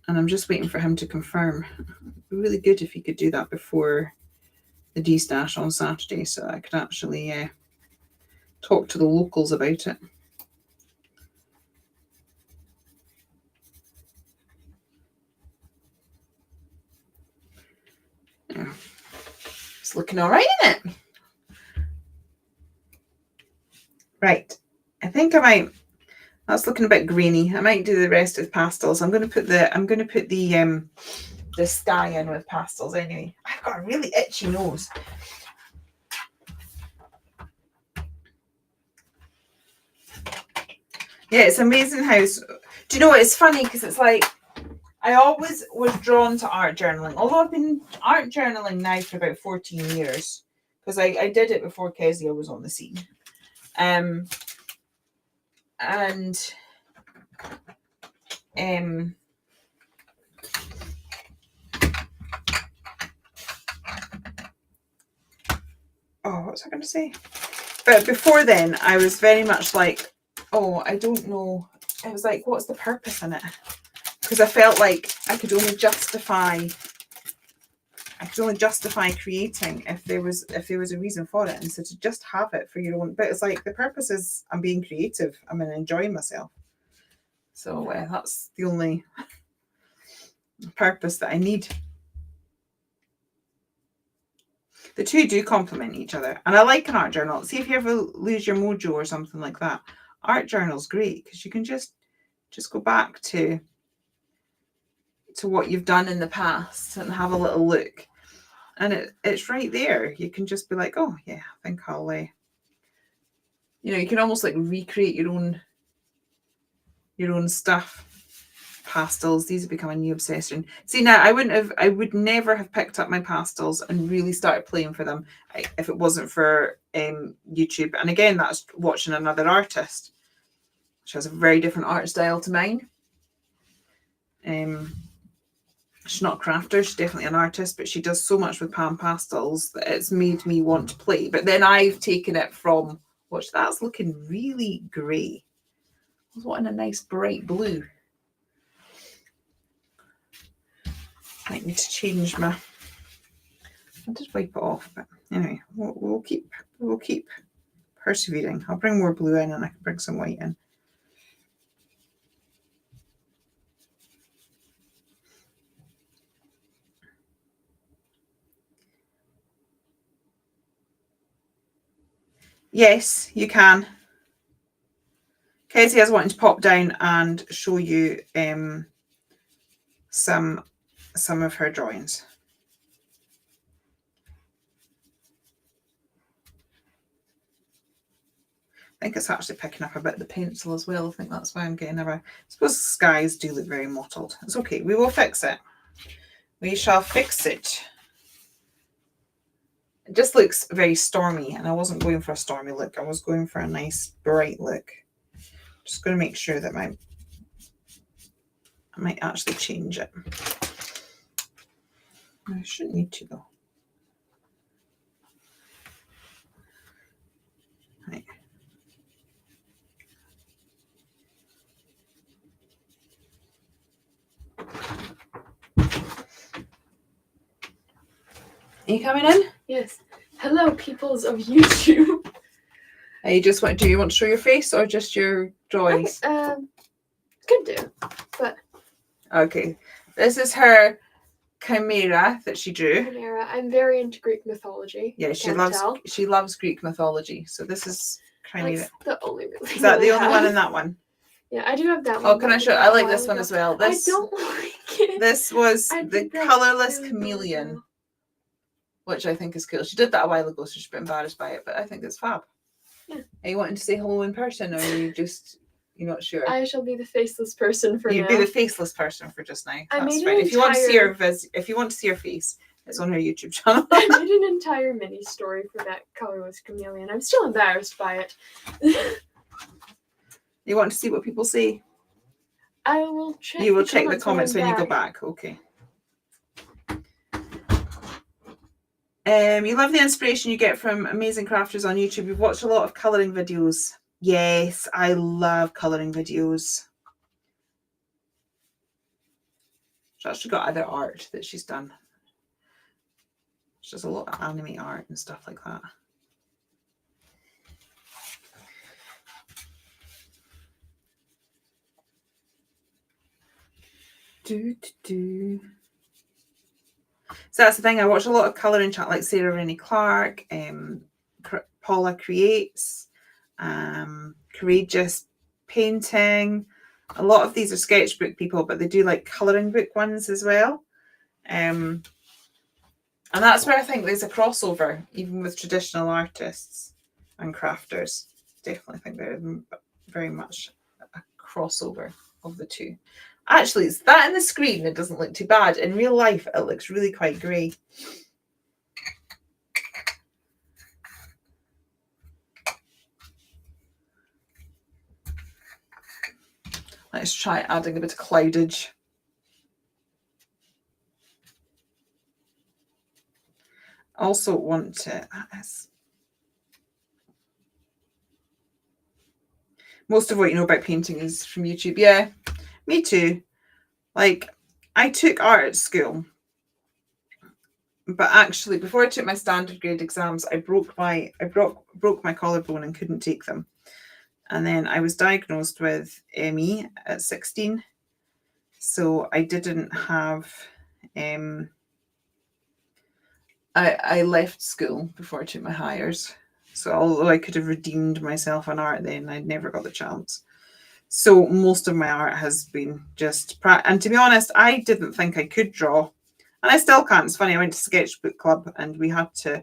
and I'm just waiting for him to confirm. It'd be really good if he could do that before the D-stash on Saturday, so I could actually talk to the locals about it. Yeah. It's looking all right, isn't it? Right. I think I might. That's looking a bit grainy. I might do the rest with pastels. I'm going to put the sky in with pastels anyway. I've got a really itchy nose. Yeah, it's amazing how. Do you know what? It's funny because it's like I always was drawn to art journaling. Although I've been art journaling now for about 14 years, because I did it before Kezia was on the scene. What was I going to say? But before then, I was very much like, oh, I don't know. I was like, what's the purpose in it? Because I felt like I could only justify creating if there was a reason for it. And so to just have it for your own, but it's like the purpose is I'm being creative. I'm enjoying myself. So that's the only purpose that I need. The two do complement each other. And I like an art journal. See if you ever lose your mojo or something like that. Art journal's great because you can just go back to what you've done in the past and have a little look. And it's right there. You can just be like, oh yeah, I think I'll you can almost like recreate your own stuff. Pastels, these have become a new obsession. See, now I would never have picked up my pastels and really started playing for them if it wasn't for YouTube. And again, that's watching another artist. She has a very different art style to mine. She's not a crafter, she's definitely an artist, but she does so much with pan pastels that it's made me want to play. But then I've taken it from, watch, that's looking really grey. I was wanting a nice bright blue. I need to change my. I'll just wipe it off, but anyway, we'll keep persevering. I'll bring more blue in, and I can bring some white in. Yes, you can. Kezia is wanting to pop down and show you some of her drawings. I think it's actually picking up a bit of the pencil as well. I think that's why I'm getting I suppose skies do look very mottled. It's okay. We will fix it. We shall fix it. It just looks very stormy, and I wasn't going for a stormy look. I was going for a nice bright look. Just going to make sure that I might actually change it. I shouldn't need to though. Right. Are you coming in? Yes. Hello, peoples of YouTube. Do you want to show your face or just your drawings? Could do, but okay. This is her chimera that she drew. Chimera. I'm very into Greek mythology. Yeah, she loves Greek mythology. So this is chimera. That's the only really. Is that the only one in that one? Yeah, I do have that one. Oh, can I show? I like this one as well. I don't like it. This was the colourless chameleon, which I think is cool. She did that a while ago, so she's a bit embarrassed by it, but I think it's fab. Yeah. Are you wanting to say hello in person, or are you just you're not sure? I shall be the faceless person for now. You'd be the faceless person for just now. That's fine. If you want to see her face, it's on her YouTube channel. I made an entire mini story for that colourless chameleon. I'm still embarrassed by it. You want to see what people say? I will check. You will check the comments when you go back. Okay. You love the inspiration you get from amazing crafters on YouTube. You've watched a lot of colouring videos. Yes, I love colouring videos. She's actually got other art that she's done. She does a lot of anime art and stuff like that. So that's the thing. I watch a lot of colouring chat, like Sarah Rennie Clark, Paula Creates, Courageous Painting. A lot of these are sketchbook people, but they do like colouring book ones as well. And that's where I think there's a crossover, even with traditional artists and crafters. Definitely think there's very much a crossover of the two. Actually, it's that in the screen, it doesn't look too bad. In real life, it looks really quite grey. Let's try adding a bit of cloudage. Also want to... Most of what you know about painting is from YouTube. Yeah, me too. Like, I took art at school, but actually, before I took my standard grade exams, I broke my collarbone and couldn't take them. And then I was diagnosed with ME at 16. So I didn't have, I left school before I took my hires. So although I could have redeemed myself on art then, I never got the chance. So most of my art has been just, and to be honest, I didn't think I could draw. And I still can't. It's funny, I went to Sketchbook Club and we had to,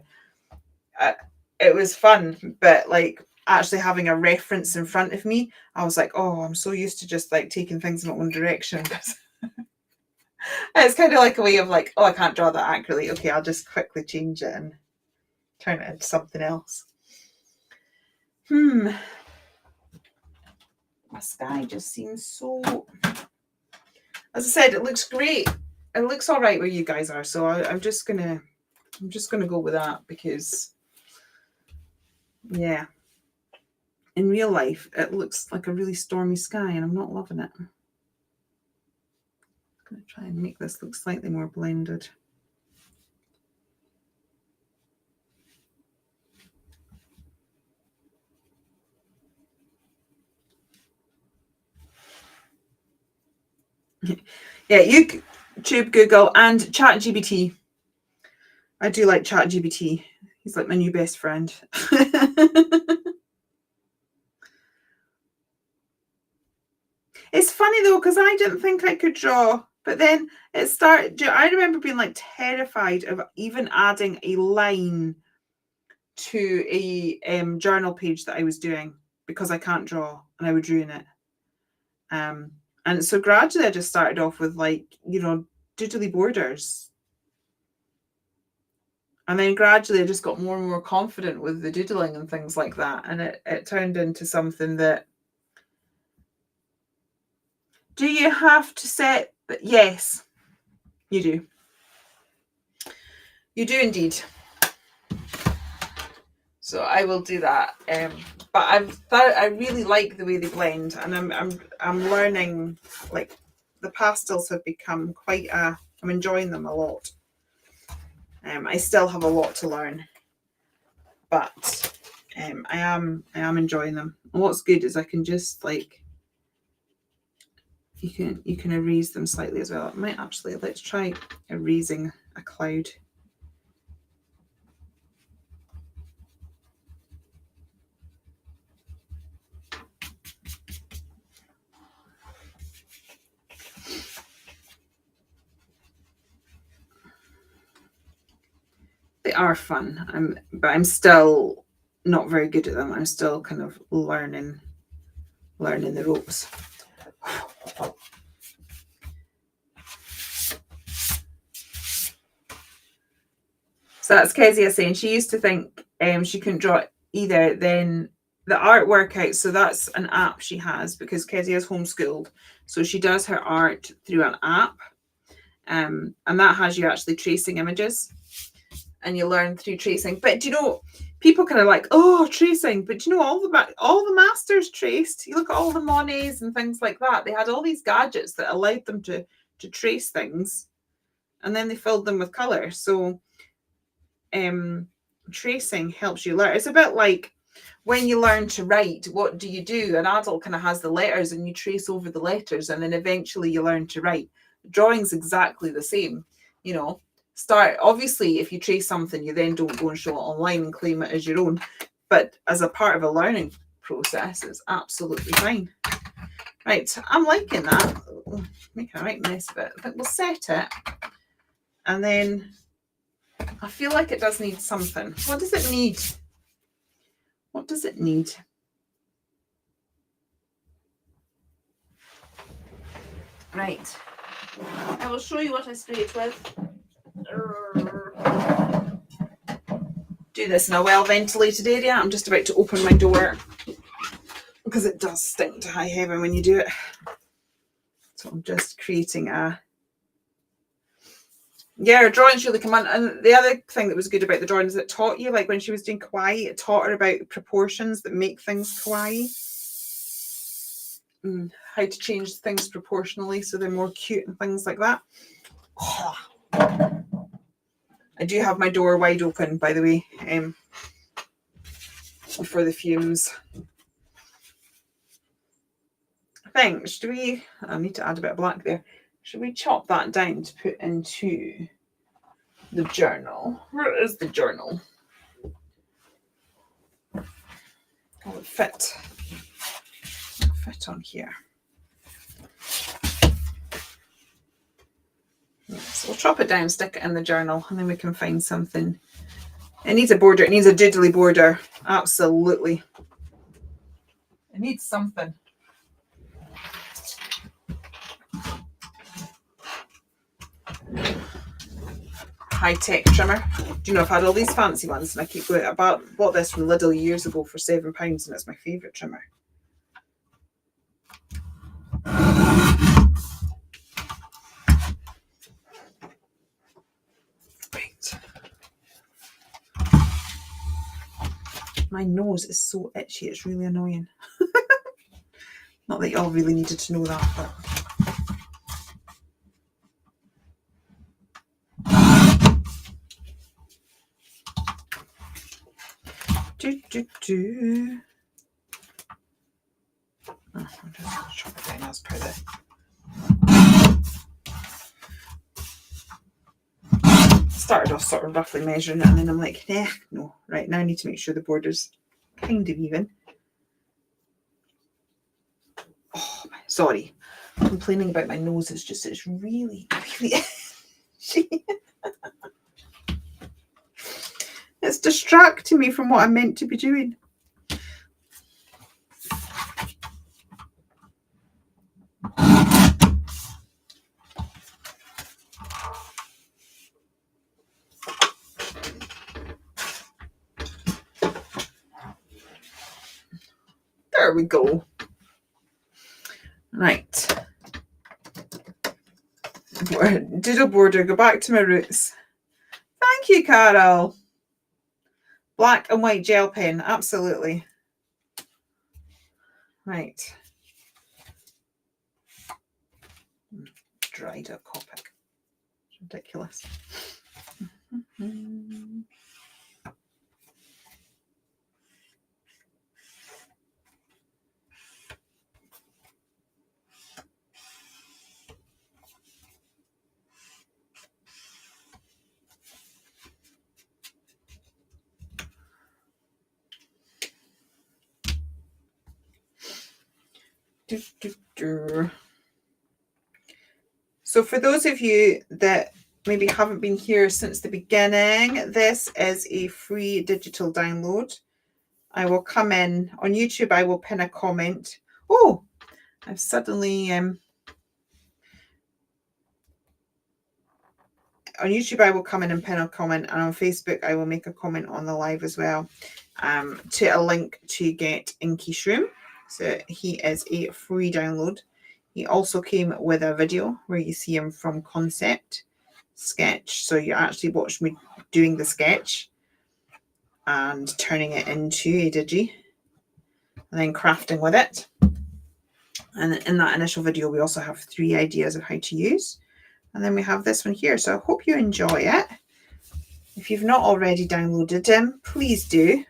it was fun, but like actually having a reference in front of me, I was like, oh, I'm so used to just like taking things in one direction. It's kind of like a way of like, oh, I can't draw that accurately. Okay, I'll just quickly change it and turn it into something else. My sky just seems so, as I said, it looks great. It looks all right where you guys are. So I'm just gonna go with that because, yeah, in real life, it looks like a really stormy sky and I'm not loving it. I'm gonna try and make this look slightly more blended. Yeah, YouTube, Google, and ChatGPT. I do like ChatGPT. He's like my new best friend. It's funny though, because I didn't think I could draw, but then it started. I remember being like terrified of even adding a line to a journal page that I was doing because I can't draw and I would ruin it. And so gradually I just started off with like, doodly borders. And then gradually I just got more and more confident with the doodling and things like that. And it turned into something that, do you have to set? Yes, you do. You do indeed. So I will do that. But I really like the way they blend, and I'm learning. Like the pastels have become quite I'm enjoying them a lot. I still have a lot to learn, but I am enjoying them. And what's good is I can just like, you can erase them slightly as well. It might actually, let's try erasing a cloud. They are fun, but I'm still not very good at them. I'm still kind of learning the ropes. So that's Kezia saying she used to think she couldn't draw either. Then the art workout, so that's an app she has because Kezia's homeschooled. So she does her art through an app. And that has you actually tracing images. And you learn through tracing. But do you know, people kind of like, oh, tracing. But do you know, all the masters traced. You look at all the Monets and things like that. They had all these gadgets that allowed them to trace things. And then they filled them with colour. So tracing helps you learn. It's a bit like when you learn to write, what do? An adult kind of has the letters and you trace over the letters and then eventually you learn to write. Drawing's exactly the same. You know, obviously if you trace something, you then don't go and show it online and claim it as your own. But as a part of a learning process, it's absolutely fine. Right, I'm liking that. Making a right mess of it. I think we'll set it. And then I feel like it does need something. What does it need? What does it need? Right. I will show you what I spray it with. Do this in a well-ventilated area. I'm just about to open my door because it does stink to high heaven when you do it. So I'm just creating drawings really come on. And the other thing that was good about the drawing is it taught you, like when she was doing kawaii, it taught her about proportions that make things kawaii. How to change things proportionally so they're more cute and things like that. I do have my door wide open, by the way, for the fumes. I think, I need to add a bit of black there. Should we chop that down to put into the journal? Where is the journal? Will it fit on here? So we'll chop it down, stick it in the journal, and then we can find something. It needs a border. It needs a doodly border. Absolutely. It needs something. High-tech trimmer. Do you know, I've had all these fancy ones and I keep going. I bought this from Lidl years ago for £7 and it's my favourite trimmer. Right. My nose is so itchy, it's really annoying. Not that you all really needed to know that, but Oh, I'll just chop it down as per the started off sort of roughly measuring it and then I'm like, no, right, now I need to make sure the border's kind of even. Oh, sorry, I'm complaining about my nose. It's really, really itchy. It's distracting me from what I'm meant to be doing. There we go. Right. Doodle border, go back to my roots. Thank you, Carol. Black and white gel pen, absolutely. Right. Dried up Copic. It's ridiculous. So for those of you that maybe haven't been here since the beginning, this is a free digital download. I will come in on YouTube. I will pin a comment. Oh, I've suddenly on YouTube I will come in and pin a comment, and on Facebook I will make a comment on the live as well, to a link to get Inky's room. So he is a free download. He also came with a video where you see him from concept sketch. So you actually watch me doing the sketch and turning it into a Digi and then crafting with it. And in that initial video, we also have 3 ideas of how to use. And then we have this one here. So I hope you enjoy it. If you've not already downloaded him, please do.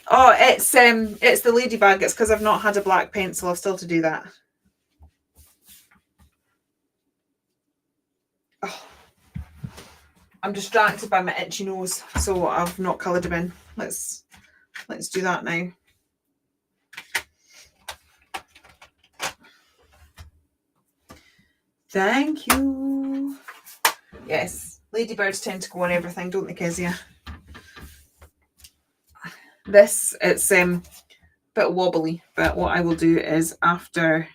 Oh, it's the ladybug. It's because I've not had a black pencil. I've still to do that. Oh, I'm distracted by my itchy nose, so I've not coloured him in. Let's do that now. Thank you. Yes, ladybirds tend to go on everything, don't they, Kezia? This, it's a bit wobbly, but what I will do is after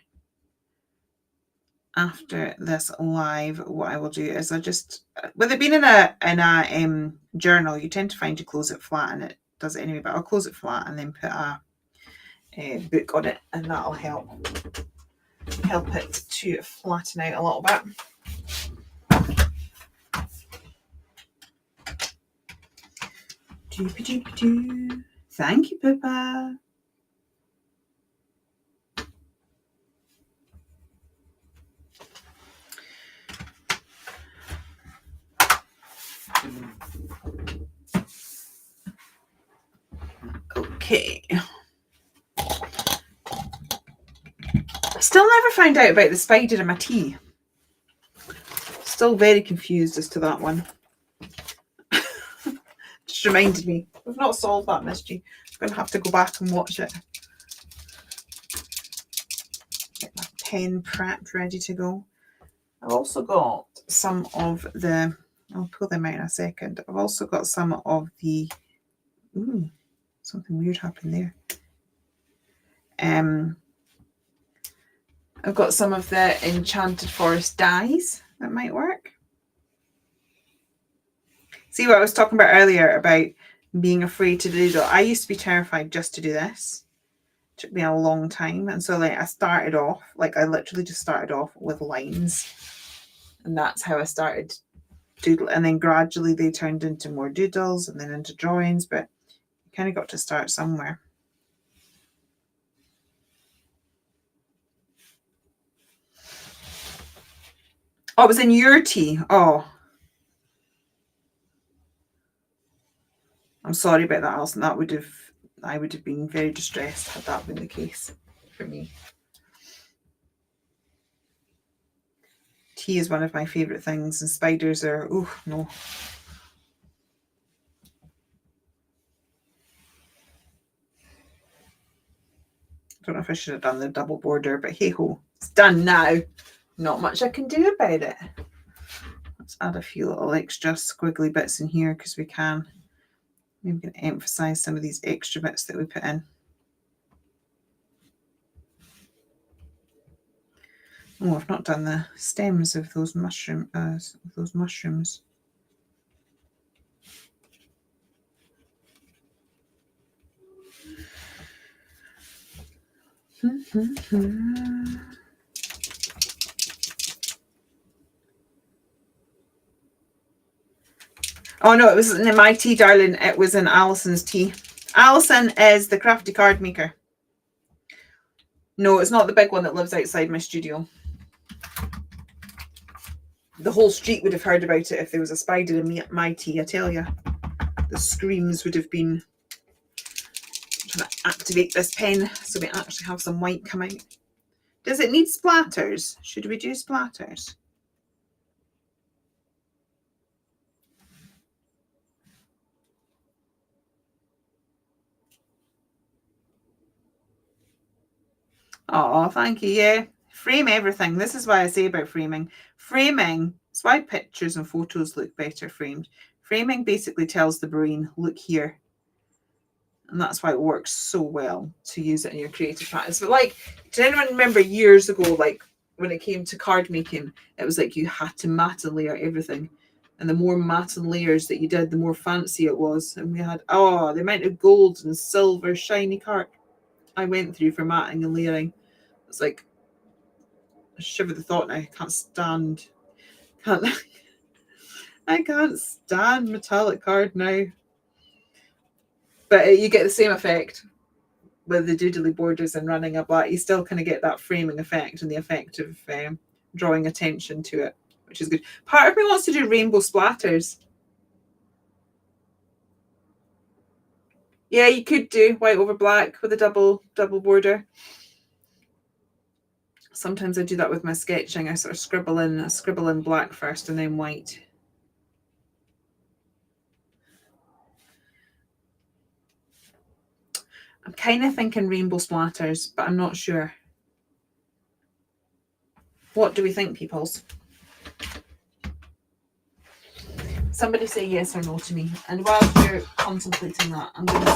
this live, what I will do is I just, with it being in a journal, you tend to find you close it flat, and it does it anyway, but I'll close it flat and then put a book on it, and that'll help it to flatten out a little bit. Doopy-doopy-doo. Thank you, Pippa. Okay. I still never found out about the spider in my tea. Still very confused as to that one. Just reminded me. We've not solved that mystery. I'm going to have to go back and watch it. Get my pen prepped, ready to go. I've also got some of the, I'll pull them out in a second. I've also got some of the, ooh, something weird happened there. I've got some of the Enchanted Forest dies that might work. See what I was talking about earlier about being afraid to doodle. I used to be terrified just to do this. It took me a long time. And so I started off, I literally just started off with lines. And that's how I started doodle. And then gradually they turned into more doodles and then into drawings, but you kind of got to start somewhere. Oh, it was in your tea. Oh. I'm sorry about that, Alison. I would have been very distressed had that been the case for me. Tea is one of my favourite things, and spiders are, oh no. I don't know if I should have done the double border, but hey ho, it's done now. Not much I can do about it. Let's add a few little extra squiggly bits in here because we can. Maybe going to emphasize some of these extra bits that we put in. Oh, I've not done the stems of those mushrooms. Oh no, it wasn't in my tea, darling. It was in Alison's tea. Alison is the crafty card maker. No, it's not the big one that lives outside my studio. The whole street would have heard about it if there was a spider in my tea, I tell you. The screams would have been. I'm trying to activate this pen so we actually have some white come out. Does it need splatters? Should we do splatters? Oh, thank you. Yeah. Frame everything. This is why I say about framing. Framing, it's why pictures and photos look better framed. Framing basically tells the brain, look here. And that's why it works so well to use it in your creative practice. But like, does anyone remember years ago, like when it came to card making, it was like you had to matte and layer everything. And the more matte and layers that you did, the more fancy it was. And we had, the amount of gold and silver shiny card I went through for matting and layering. It's like, I shiver the thought now. I can't stand metallic card now. But you get the same effect with the doodly borders and running a black. You still kind of get that framing effect and the effect of drawing attention to it, which is good. Part of me wants to do rainbow splatters. Yeah, you could do white over black with a double border. Sometimes I do that with my sketching. I sort of scribble in black first and then white. I'm kind of thinking rainbow splatters, but I'm not sure. What do we think, peoples? Somebody say yes or no to me. And while you're contemplating that, I'm going to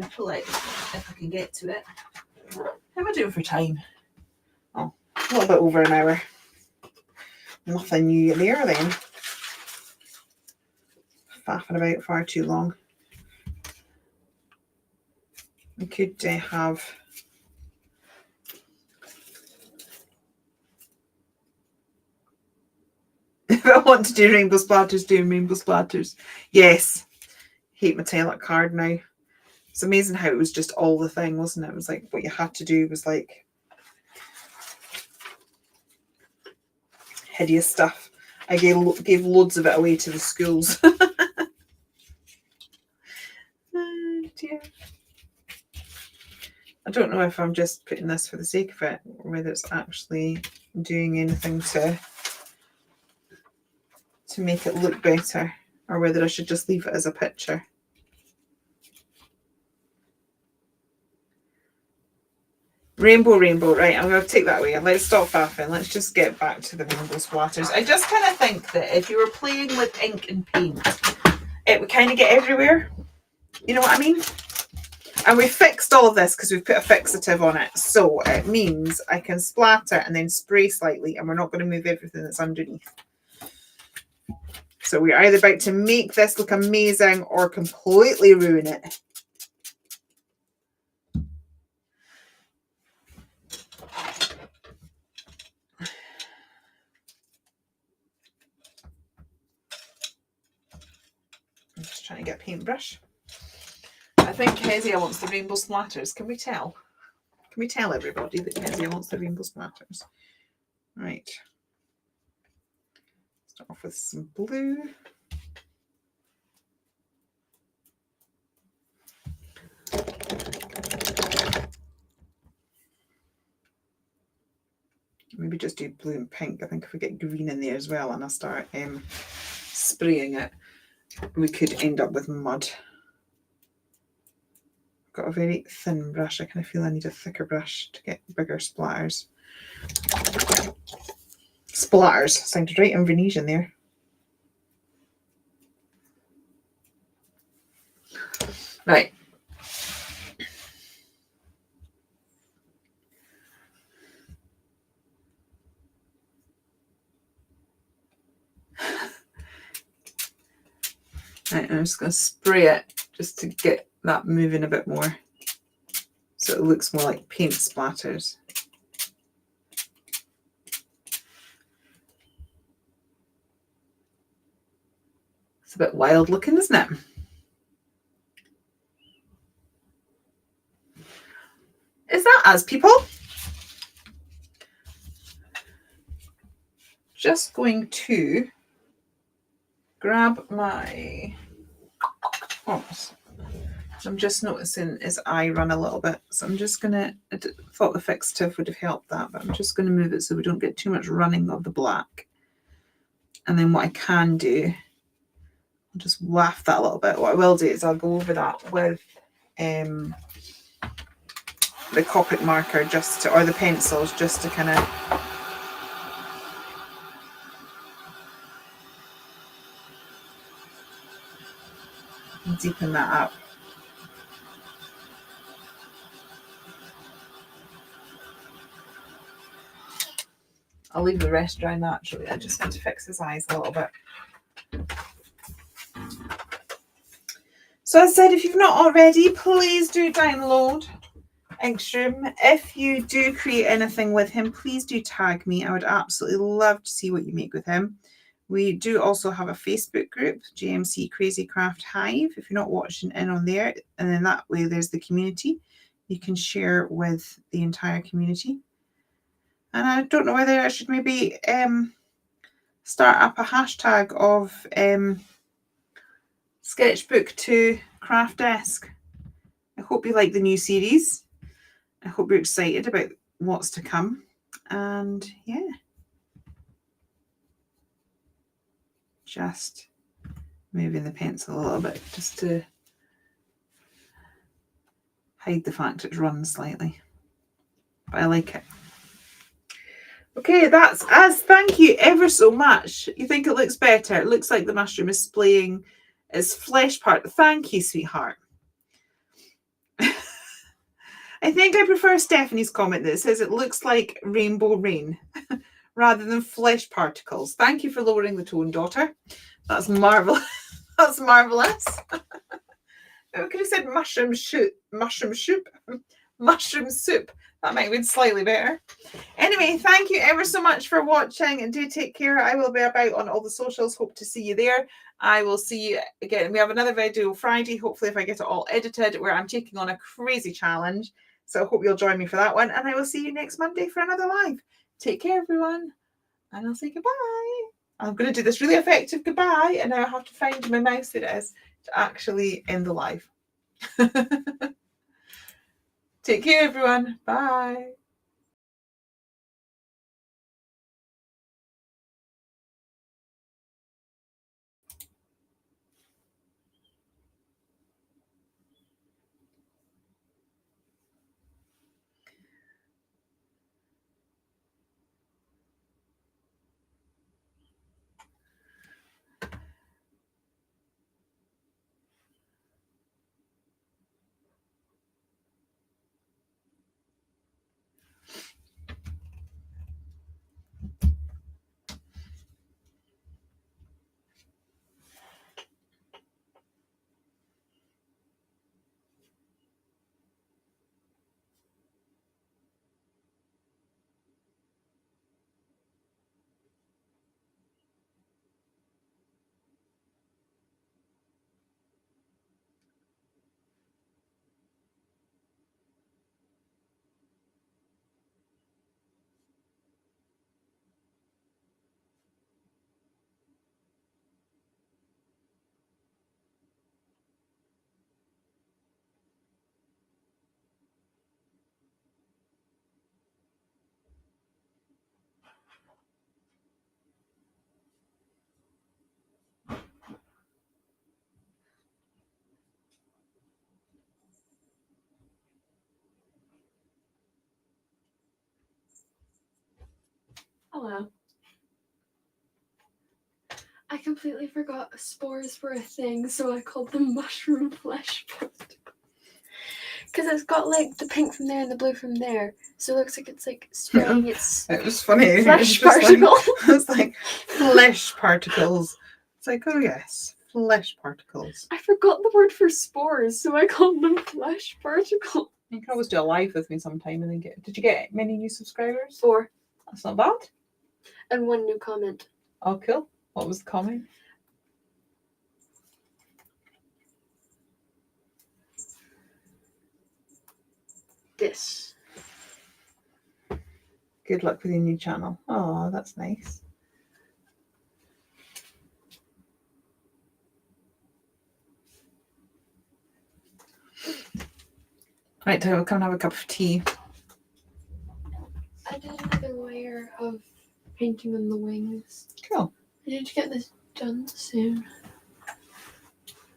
pull out if I can get to it. How am I doing for time? Oh, a little bit over an hour. Nothing new there then. Faffing about far too long. We could have... If I want to do rainbow splatters, doing rainbow splatters. Yes. Hate metallic card now. It's amazing how it was just all the thing, wasn't it? It was like what you had to do was like hideous stuff. I gave loads of it away to the schools. Oh dear. I don't know if I'm just putting this for the sake of it, or whether it's actually doing anything to make it look better, or whether I should just leave it as a picture. Rainbow, right, I'm going to take that away. Let's stop faffing. Let's just get back to the rainbow splatters. I just kind of think that if you were playing with ink and paint, it would kind of get everywhere. You know what I mean? And we fixed all of this because we've put a fixative on it. So it means I can splatter and then spray slightly, and we're not going to move everything that's underneath. So we're either about to make this look amazing or completely ruin it. I'm just trying to get a paintbrush. I think Kezia wants the rainbow splatters. Can we tell? Can we tell everybody that Kezia wants the rainbow splatters? Right. Start off with some blue. Maybe just do blue and pink. I think if we get green in there as well and I start spraying it, we could end up with mud. I've got a very thin brush. I kind of feel I need a thicker brush to get bigger splatters. Splatters sounded right in Venetian there. Right. Right, I'm just going to spray it just to get that moving a bit more, so it looks more like paint splatters. It's a bit wild looking, isn't it? Is that us, people? Just going to grab my... Oops. I'm just noticing his eye run a little bit, so I'm just gonna, I thought the fixative would have helped that, but I'm just going to move it so we don't get too much running of the black. And then what I can do, I'll just waft that a little bit. What I will do is I'll go over that with the Copic marker just to, or the pencils, just to kind of deepen that up. I'll leave the rest dry naturally. I just want to fix his eyes a little bit. So as I said, if you've not already, please do download Inkstream. If you do create anything with him, please do tag me. I would absolutely love to see what you make with him. We do also have a Facebook group, GMC Crazy Craft Hive. If you're not watching in on there, and then that way there's the community. You can share with the entire community. And I don't know whether I should maybe start up a hashtag of Sketchbook to Craft Desk. I hope you like the new series. I hope you're excited about what's to come. And yeah. Just moving the pencil a little bit just to hide the fact it's run slightly. But I like it. Okay, that's us. Thank you ever so much. You think it looks better? It looks like the mushroom is splaying its flesh part. Thank you, sweetheart. I think I prefer Stephanie's comment that says it looks like rainbow rain rather than flesh particles. Thank you for lowering the tone, daughter. That's marvelous. That's marvelous. I could have said mushroom soup. Mushroom soup. Mushroom soup. That might have been slightly better. Anyway, thank you ever so much for watching, and do take care. I will be about on all the socials. Hope to see you there. I will see you again. We have another video Friday, hopefully, if I get it all edited, where I'm taking on a crazy challenge. So I hope you'll join me for that one. And I will see you next Monday for another live. Take care, everyone. And I'll say goodbye. I'm going to do this really effective goodbye. And now I have to find my mouse that it is to actually end the live. Take care, everyone. Bye. Hello. I completely forgot spores were a thing, so I called them mushroom flesh particles. Because it's got like the pink from there and the blue from there, so it looks like it's like spraying its. It was funny. Flesh particles. particles. It's like flesh particles. It's like, oh yes, flesh particles. I forgot the word for spores, so I called them flesh particles. You can always do a live with me sometime and then get. Did you get many new subscribers? 4. That's not bad. And 1 new comment. Oh, cool. What was the comment? This. Good luck with your new channel. Oh, that's nice. Right, so we'll come and have a cup of tea. I did another layer of painting on the wings. Cool. I need to get this done soon.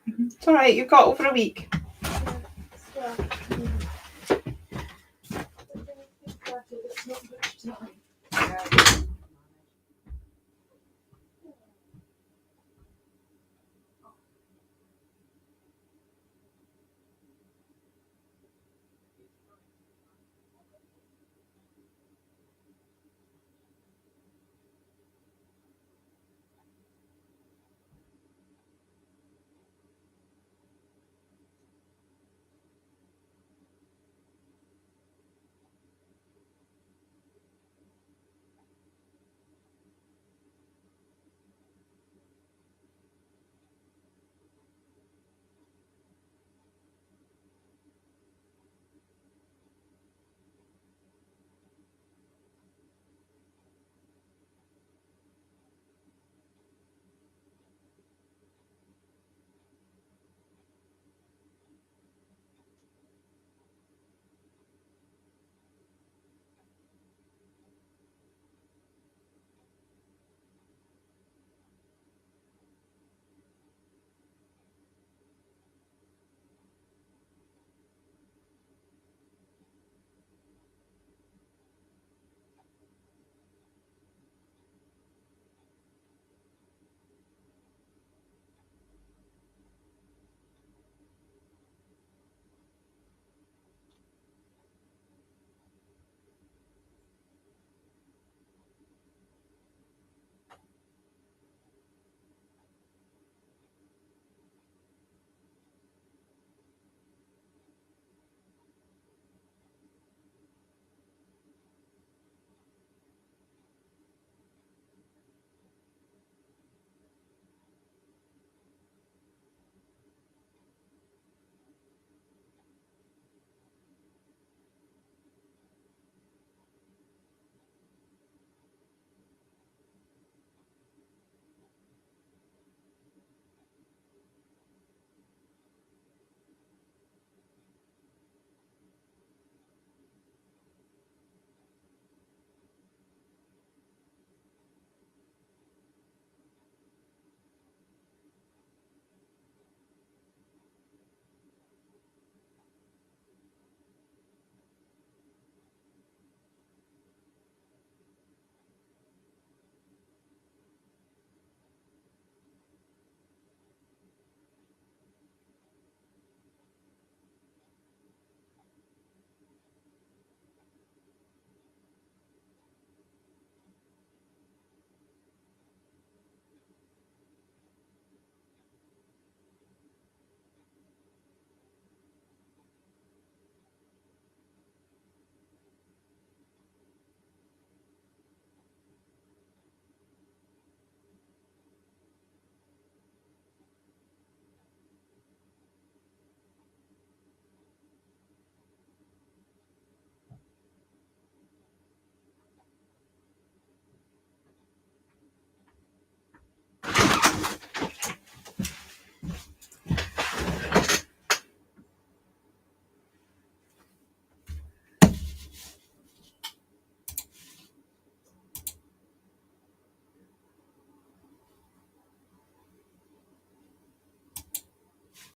It's all right. You've got over a week. Yeah, so, not much time.